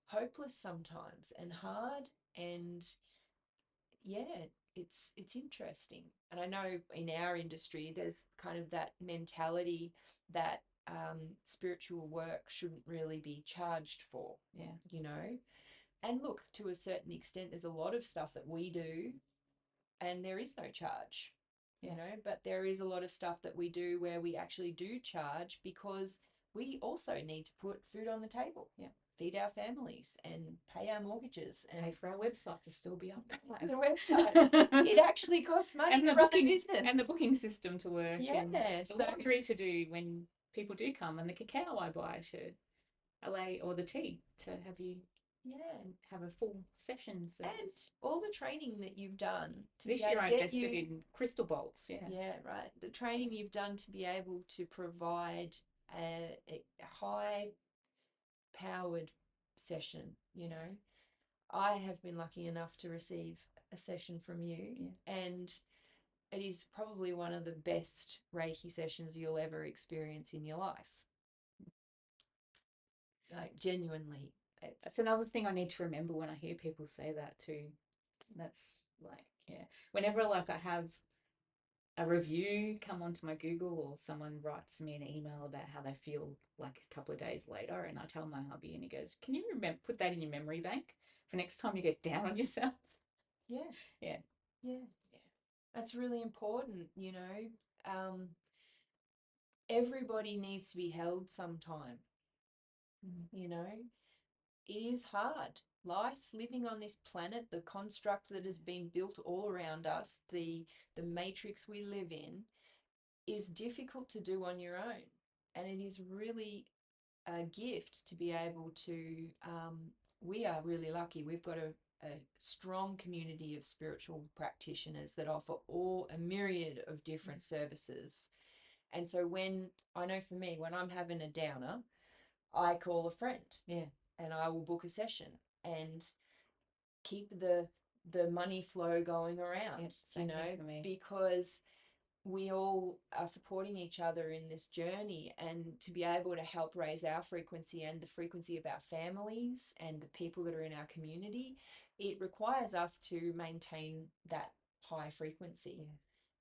[SPEAKER 1] hopeless sometimes and hard, and it's interesting. And I know in our industry there's kind of that mentality that spiritual work shouldn't really be charged for.
[SPEAKER 2] Yeah.
[SPEAKER 1] You know, and look, to a certain extent there's a lot of stuff that we do and there is no charge. You know, but there is a lot of stuff that we do where we actually do charge because we also need to put food on the table.
[SPEAKER 2] Yeah.
[SPEAKER 1] Feed our families and pay our mortgages and
[SPEAKER 2] pay for our website to still be up
[SPEAKER 1] the website. It actually costs money
[SPEAKER 2] and
[SPEAKER 1] to
[SPEAKER 2] the
[SPEAKER 1] run
[SPEAKER 2] booking
[SPEAKER 1] a business.
[SPEAKER 2] and the booking system to work.
[SPEAKER 1] Yeah.
[SPEAKER 2] And the laundry to do when people do come, and the cacao I buy to allay, or the tea to have you have a full session service.
[SPEAKER 1] And all the training that you've done to
[SPEAKER 2] this year I invested in crystal bowls.
[SPEAKER 1] Yeah, right. The training you've done to be able to provide a high powered session, you know. I have been lucky enough to receive a session from you, and it is probably one of the best Reiki sessions you'll ever experience in your life. Like, genuinely.
[SPEAKER 2] That's another thing I need to remember when I hear people say that too. That's like, whenever like I have a review come onto my Google, or someone writes me an email about how they feel like a couple of days later, and I tell my hubby, and he goes, can you remember, put that in your memory bank for next time you get down on yourself? Yeah.
[SPEAKER 1] That's really important, you know. Everybody needs to be held sometime. You know, it is hard. Life, living on this planet, the construct that has been built all around us, the matrix we live in, is difficult to do on your own. And it is really a gift to be able to, we are really lucky. We've got a strong community of spiritual practitioners that offer a myriad of different services. And so I know for me, when I'm having a downer, I call a friend. And I will book a session and keep the money flow going around, you know, because we all are supporting each other in this journey, and to be able to help raise our frequency and the frequency of our families and the people that are in our community, it requires us to maintain that high frequency.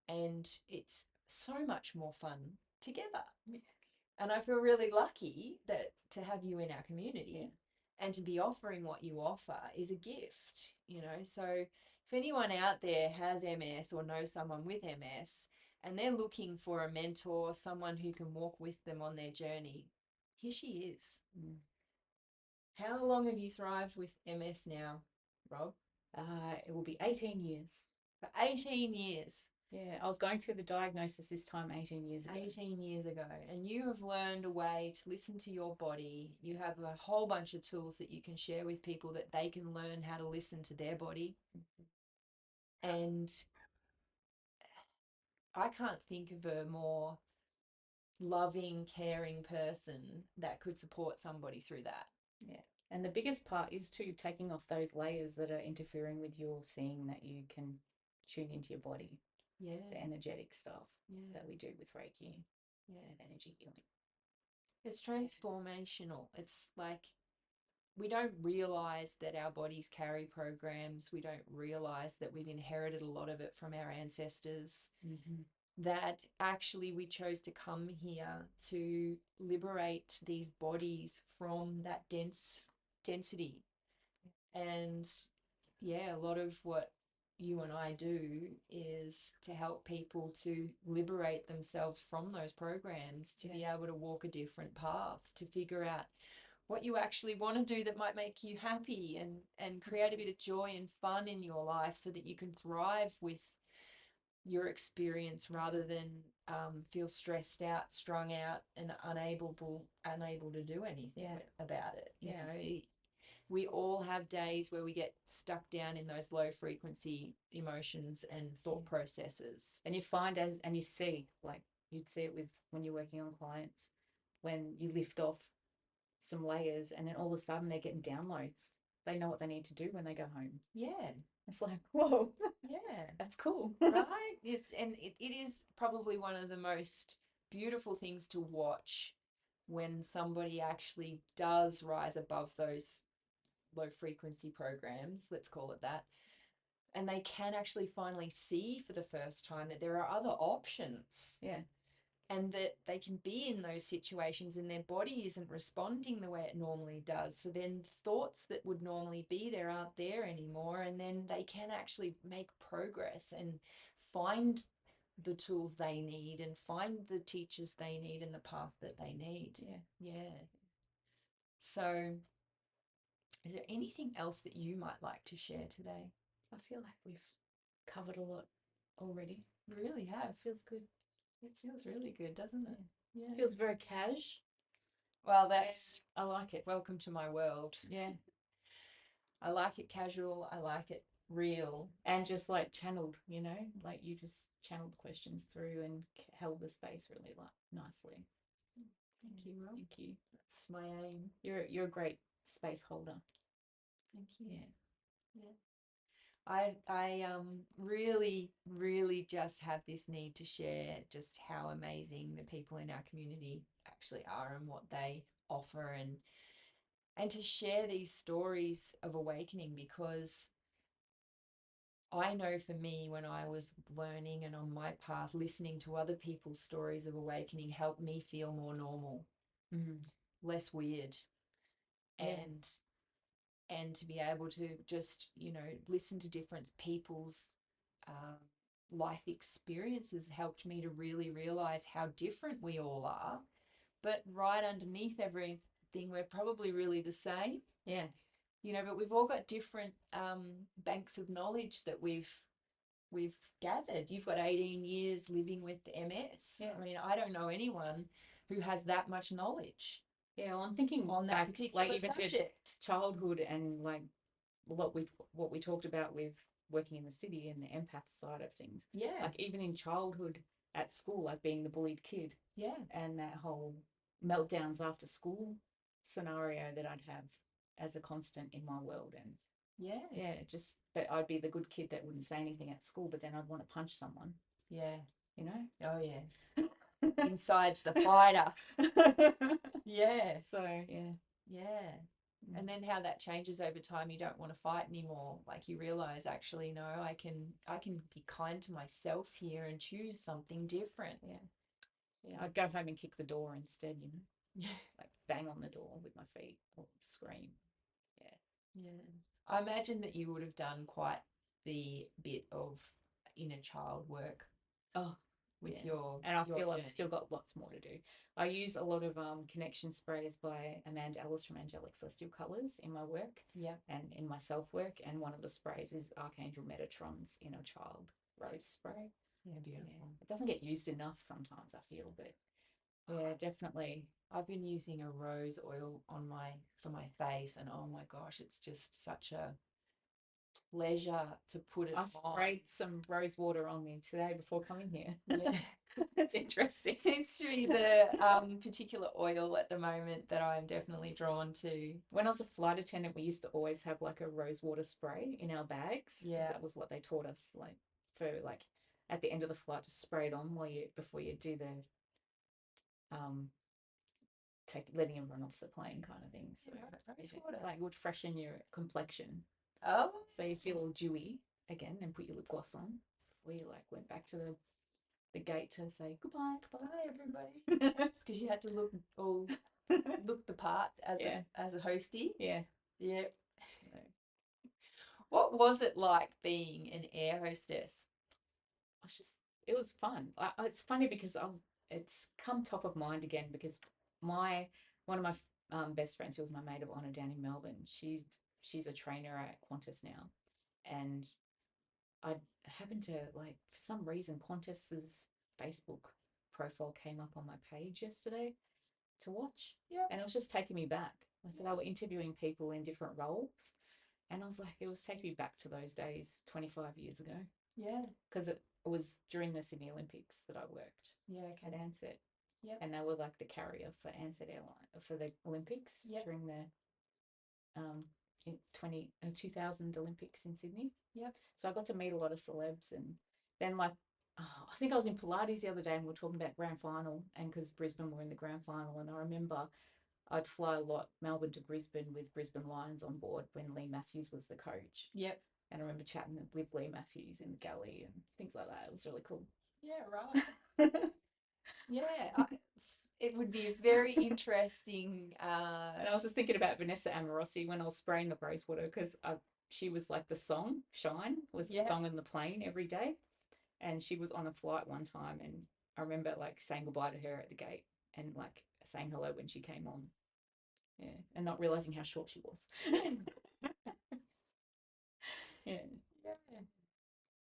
[SPEAKER 1] And it's so much more fun together. And I feel really lucky to have you in our community, and to be offering what you offer is a gift, you know. So if anyone out there has MS or knows someone with MS, and they're looking for a mentor, someone who can walk with them on their journey, here she is. How long have you thrived with MS now, Rob?
[SPEAKER 2] It will be 18 years.
[SPEAKER 1] For 18 years.
[SPEAKER 2] Yeah, I was going through the diagnosis this time 18 years ago.
[SPEAKER 1] 18 years ago. And you have learned a way to listen to your body. You have a whole bunch of tools that you can share with people that they can learn how to listen to their body. And I can't think of a more loving, caring person that could support somebody through that.
[SPEAKER 2] Yeah. And the biggest part is too taking off those layers that are interfering with your seeing that you can tune into your body. The energetic stuff that we do with Reiki and energy healing.
[SPEAKER 1] It's transformational. It's like, we don't realize that our bodies carry programs. We don't realize that we've inherited a lot of it from our ancestors. That actually we chose to come here to liberate these bodies from that density. And a lot of what you and I do is to help people to liberate themselves from those programs, to be able to walk a different path, to figure out what you actually want to do that might make you happy, and create a bit of joy and fun in your life, so that you can thrive with your experience rather than feel stressed out, strung out, and unable to do anything about it. You know, we all have days where we get stuck down in those low frequency emotions and thought processes.
[SPEAKER 2] And you find and you see, like you'd see it with when you're working on clients, when you lift off some layers and then all of a sudden they're getting downloads. They know what they need to do when they go home. It's like, whoa, that's cool.
[SPEAKER 1] Right? It is probably one of the most beautiful things to watch, when somebody actually does rise above those low frequency programs, let's call it that, and they can actually finally see for the first time that there are other options. And that they can be in those situations and their body isn't responding the way it normally does. So then thoughts that would normally be there aren't there anymore. And then they can actually make progress and find the tools they need and find the teachers they need and the path that they need. Yeah. So is there anything else that you might like to share today?
[SPEAKER 2] I feel like we've covered a lot already.
[SPEAKER 1] We really have.
[SPEAKER 2] It feels good.
[SPEAKER 1] It feels really good, doesn't it?
[SPEAKER 2] Yeah. It feels very cash.
[SPEAKER 1] Well, that's,
[SPEAKER 2] I like it.
[SPEAKER 1] welcome to my world.
[SPEAKER 2] Yeah.
[SPEAKER 1] I like it casual. I like it real.
[SPEAKER 2] And just like channeled, you know, like you just channeled questions through and held the space really nicely.
[SPEAKER 1] Thank you, Rob.
[SPEAKER 2] Thank you.
[SPEAKER 1] That's my aim.
[SPEAKER 2] You're a great space holder.
[SPEAKER 1] Thank you.
[SPEAKER 2] Yeah.
[SPEAKER 1] I really, really just have this need to share just how amazing the people in our community actually are and what they offer, and to share these stories of awakening, because I know for me, when I was learning and on my path, listening to other people's stories of awakening helped me feel more normal, less weird. And to be able to just, listen to different people's life experiences helped me to really realize how different we all are. But right underneath everything, we're probably really the same.
[SPEAKER 2] Yeah.
[SPEAKER 1] But we've all got different banks of knowledge that we've gathered. You've got 18 years living with MS.
[SPEAKER 2] Yeah.
[SPEAKER 1] I mean, I don't know anyone who has that much knowledge.
[SPEAKER 2] Yeah, well, I'm thinking
[SPEAKER 1] on that particular
[SPEAKER 2] like even
[SPEAKER 1] subject.
[SPEAKER 2] To childhood and like what we talked about with working in the city and the empath side of things.
[SPEAKER 1] Yeah.
[SPEAKER 2] Like even in childhood at school, like being the bullied kid.
[SPEAKER 1] Yeah.
[SPEAKER 2] And that whole meltdowns after school scenario that I'd have as a constant in my world. And but I'd be the good kid that wouldn't say anything at school, but then I'd want to punch someone.
[SPEAKER 1] Yeah.
[SPEAKER 2] You know?
[SPEAKER 1] Oh yeah. Inside's the fighter. Yeah.
[SPEAKER 2] So yeah.
[SPEAKER 1] Yeah. And then how that changes over time. You don't want to fight anymore. Like you realize, actually, no, I can be kind to myself here and choose something different.
[SPEAKER 2] Yeah, I'd go home and kick the door instead, you know. Yeah. Like bang on the door with my feet or scream.
[SPEAKER 1] Yeah. I imagine that you would have done quite the bit of inner child work.
[SPEAKER 2] Oh,
[SPEAKER 1] with your
[SPEAKER 2] and I
[SPEAKER 1] your
[SPEAKER 2] feel
[SPEAKER 1] journey.
[SPEAKER 2] I've still got lots more to do. I use a lot of connection sprays by Amanda Ellis from Angelic Celestial Colours in my work, and in my self work. And one of the sprays is Archangel Metatron's Inner Child Rose Spray.
[SPEAKER 1] Yeah, beautiful.
[SPEAKER 2] Yeah. It doesn't get used enough sometimes, I feel, but yeah, definitely.
[SPEAKER 1] I've been using a rose oil for my face, and oh my gosh, it's just such a pleasure to put it on.
[SPEAKER 2] I sprayed some rose water on me today before coming here.
[SPEAKER 1] Yeah.
[SPEAKER 2] That's interesting.
[SPEAKER 1] It seems to be the particular oil at the moment that I'm definitely drawn to.
[SPEAKER 2] When I was a flight attendant, we used to always have like a rose water spray in our bags.
[SPEAKER 1] Yeah.
[SPEAKER 2] That was what they taught us, like for like at the end of the flight to spray it on before you do the letting it run off the plane kind of thing. So
[SPEAKER 1] rose water.
[SPEAKER 2] Like would freshen your complexion.
[SPEAKER 1] Oh.
[SPEAKER 2] So you feel all dewy again and put your lip gloss on before you like went back to the gate to say goodbye
[SPEAKER 1] everybody. Because you had to look the part as a hostie.
[SPEAKER 2] Yeah.
[SPEAKER 1] What was it like being an air hostess?
[SPEAKER 2] It was fun. It's funny because it's come top of mind again because one of my best friends, who was my maid of honor down in Melbourne, she's a trainer at Qantas now, and I happened to like for some reason Qantas's Facebook profile came up on my page yesterday to watch, and it was just taking me back. Like they were interviewing people in different roles, and I was like, it was taking me back to those days 25 years ago.
[SPEAKER 1] Yeah,
[SPEAKER 2] because it was during the Sydney Olympics that I worked. At Ansett. Yeah, and they were like the carrier for Ansett Airline for the Olympics during the 2000 Olympics in Sydney. Yep. So I got to meet a lot of celebs, and then like I think I was in Pilates the other day and we were talking about grand final, and because Brisbane were in the grand final, and I remember I'd fly a lot Melbourne to Brisbane with Brisbane Lions on board when Lee Matthews was the coach. Yep. And I remember chatting with Lee Matthews in the galley and things like that. It was really cool.
[SPEAKER 1] Yeah, right. It would be a very interesting.
[SPEAKER 2] And I was just thinking about Vanessa Amorosi when I was spraying the rose water, because she was like the song "Shine" was the song in the plane every day, And she was on a flight one time, and I remember like saying goodbye to her at the gate and like saying hello when she came on. Yeah, and not realizing how short she was. Yeah.
[SPEAKER 1] Yeah.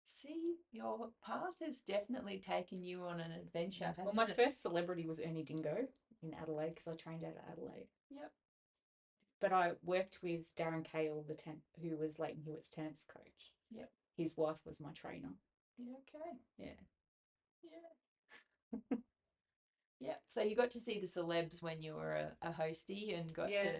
[SPEAKER 1] See, your path has definitely taken you on an adventure,
[SPEAKER 2] Well,
[SPEAKER 1] hasn't
[SPEAKER 2] my
[SPEAKER 1] it?
[SPEAKER 2] first celebrity was Ernie Dingo in Adelaide because I trained out of Adelaide.
[SPEAKER 1] Yep.
[SPEAKER 2] But I worked with Darren Cahill, who was Leighton Hewitt's tennis coach.
[SPEAKER 1] Yep.
[SPEAKER 2] His wife was my trainer.
[SPEAKER 1] Yeah, okay.
[SPEAKER 2] Yeah.
[SPEAKER 1] Yeah. Yep. So you got to see the celebs when you were a hostie and got
[SPEAKER 2] Yeah.
[SPEAKER 1] to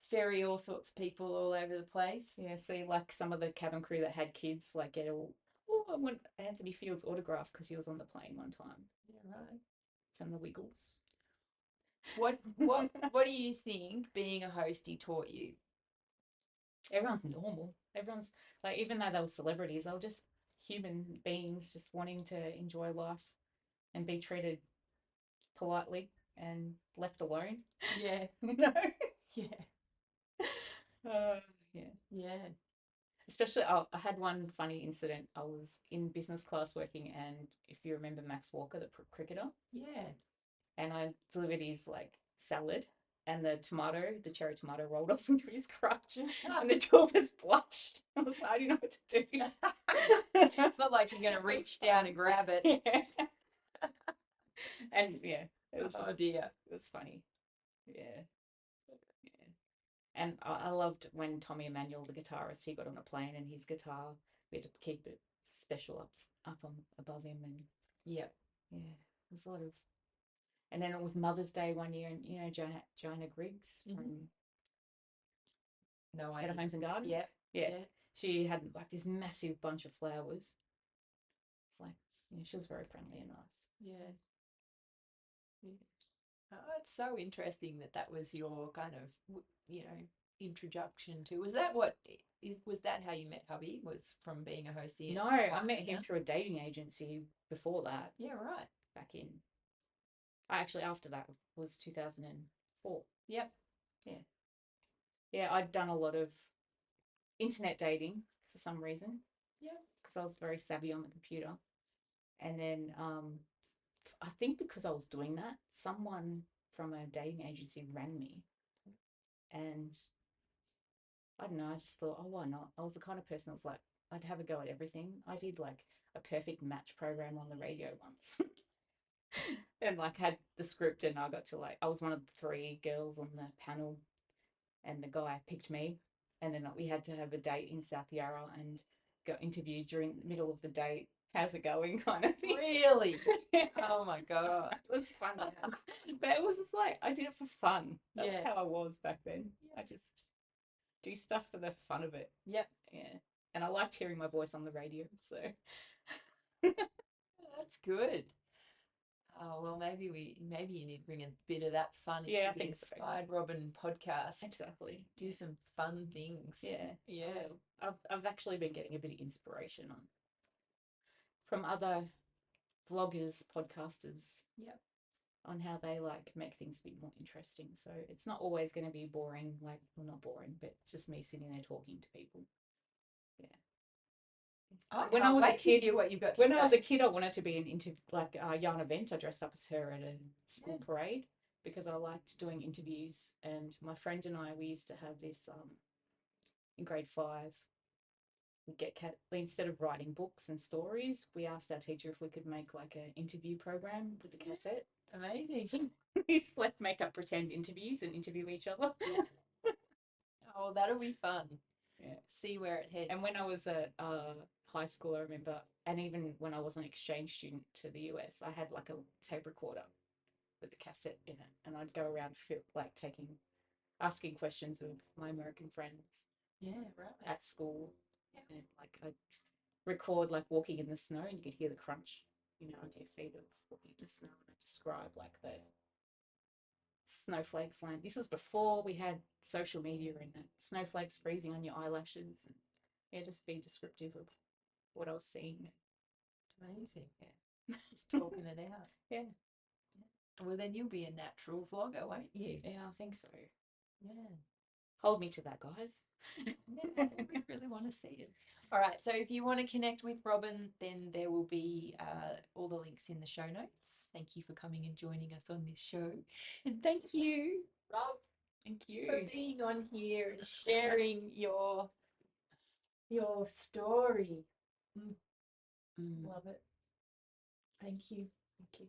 [SPEAKER 1] ferry all sorts of people all over the place.
[SPEAKER 2] Yeah. See, like some of the cabin crew that had kids, like get all, oh, I want Anthony Field's autograph because he was on the plane one time
[SPEAKER 1] Yeah, right.
[SPEAKER 2] from the Wiggles.
[SPEAKER 1] What do you think being a hostie taught you?
[SPEAKER 2] Everyone's normal. Everyone's like, even though they were celebrities, they were just human beings just wanting to enjoy life and be treated politely and left alone.
[SPEAKER 1] Yeah.
[SPEAKER 2] You know?
[SPEAKER 1] Yeah.
[SPEAKER 2] Yeah.
[SPEAKER 1] Yeah.
[SPEAKER 2] Especially, I had one funny incident. I was in business class working, and if you remember Max Walker, the cricketer,
[SPEAKER 1] Yeah.
[SPEAKER 2] and I delivered his like salad, and the cherry tomato rolled off into his crotch, and the two of us blushed. I was like, I didn't know what to do.
[SPEAKER 1] It's not like you're going to reach down and grab it.
[SPEAKER 2] Yeah. And yeah, it was
[SPEAKER 1] Oh dear.
[SPEAKER 2] it was funny. Yeah. Yeah. And I loved when Tommy Emmanuel, the guitarist, he got on a plane and his guitar, we had to keep it special up on above him, and
[SPEAKER 1] Yep.
[SPEAKER 2] yeah, it was a lot of. And then it was Mother's Day one year, and you know Joanna Griggs from
[SPEAKER 1] No
[SPEAKER 2] Better
[SPEAKER 1] idea.
[SPEAKER 2] Homes and Gardens.
[SPEAKER 1] Yep.
[SPEAKER 2] Yeah,
[SPEAKER 1] Yeah.
[SPEAKER 2] she had like this massive bunch of flowers. It's like, yeah, she was very friendly and nice.
[SPEAKER 1] Yeah. Yeah. Oh, it's so interesting that was your kind of, introduction to. Was that how you met hubby? Was from being a hostie?
[SPEAKER 2] No, I met him through a dating agency before that.
[SPEAKER 1] Yeah, right.
[SPEAKER 2] Back in, actually after that was 2004.
[SPEAKER 1] Yep.
[SPEAKER 2] Yeah. Yeah, I'd done a lot of internet dating for some reason.
[SPEAKER 1] Yeah.
[SPEAKER 2] Because I was very savvy on the computer. And then I think because I was doing that, someone from a dating agency rang me. And I don't know, I just thought, oh, why not? I was the kind of person that was like, I'd have a go at everything. I did like a perfect match program on the radio once. And like had the script, and I got to like, I was one of the three girls on the panel, and the guy picked me, and then we had to have a date in South Yarra and got interviewed during the middle of the date. How's it going, kind of thing.
[SPEAKER 1] Really? Oh my god.
[SPEAKER 2] It was fun, but it was just like I did it for fun. That's
[SPEAKER 1] Yeah.
[SPEAKER 2] how I was back then. I just do stuff for the fun of it.
[SPEAKER 1] Yep.
[SPEAKER 2] Yeah, and I liked hearing my voice on the radio, so
[SPEAKER 1] That's good. Oh well, maybe you need to bring a bit of that fun into
[SPEAKER 2] I
[SPEAKER 1] the
[SPEAKER 2] think so.
[SPEAKER 1] Inspired Robin podcast.
[SPEAKER 2] Exactly.
[SPEAKER 1] Do some fun things.
[SPEAKER 2] Yeah.
[SPEAKER 1] Yeah.
[SPEAKER 2] I've actually been getting a bit of inspiration from other vloggers, podcasters.
[SPEAKER 1] Yep.
[SPEAKER 2] On how they like make things a bit more interesting. So it's not always going to be boring, like, well, not boring, but just me sitting there talking to people. Yeah.
[SPEAKER 1] When I was a kid, hear what you've got to
[SPEAKER 2] when
[SPEAKER 1] say.
[SPEAKER 2] I was a kid, I wanted to be an like Yana Vent. I dressed up as her at a school parade because I liked doing interviews. And my friend and I, we used to have this in grade 5. We'd get instead of writing books and stories, we asked our teacher if we could make like an interview program with the cassette.
[SPEAKER 1] Amazing.
[SPEAKER 2] So we used to like make up pretend interviews and interview each other.
[SPEAKER 1] Yeah. Oh, that'll be fun.
[SPEAKER 2] Yeah.
[SPEAKER 1] See where it heads.
[SPEAKER 2] And when I was at high school, I remember, and even when I was an exchange student to the US, I had like a tape recorder with a cassette in it, and I'd go around like asking questions of my American friends.
[SPEAKER 1] Yeah, right.
[SPEAKER 2] At school, and like I'd record like walking in the snow, and you could hear the crunch, under your feet of walking in the snow, and I'd describe like the snowflakes land. This was before we had social media and the snowflakes freezing on your eyelashes, and just be descriptive of what I was seeing.
[SPEAKER 1] Amazing. Yeah. Just talking it out.
[SPEAKER 2] Yeah.
[SPEAKER 1] Well, then you'll be a natural vlogger, won't you?
[SPEAKER 2] Yeah, I think so.
[SPEAKER 1] Yeah.
[SPEAKER 2] Hold me to that, guys.
[SPEAKER 1] Yeah, we really want to see it. All right, so if you want to connect with Robin, then there will be all the links in the show notes. Thank you for coming and joining us on this show. And thank you, Rob,
[SPEAKER 2] Thank
[SPEAKER 1] for
[SPEAKER 2] you.
[SPEAKER 1] being on here and sharing your story.
[SPEAKER 2] Mm.
[SPEAKER 1] Love it. Thank you. Thank you.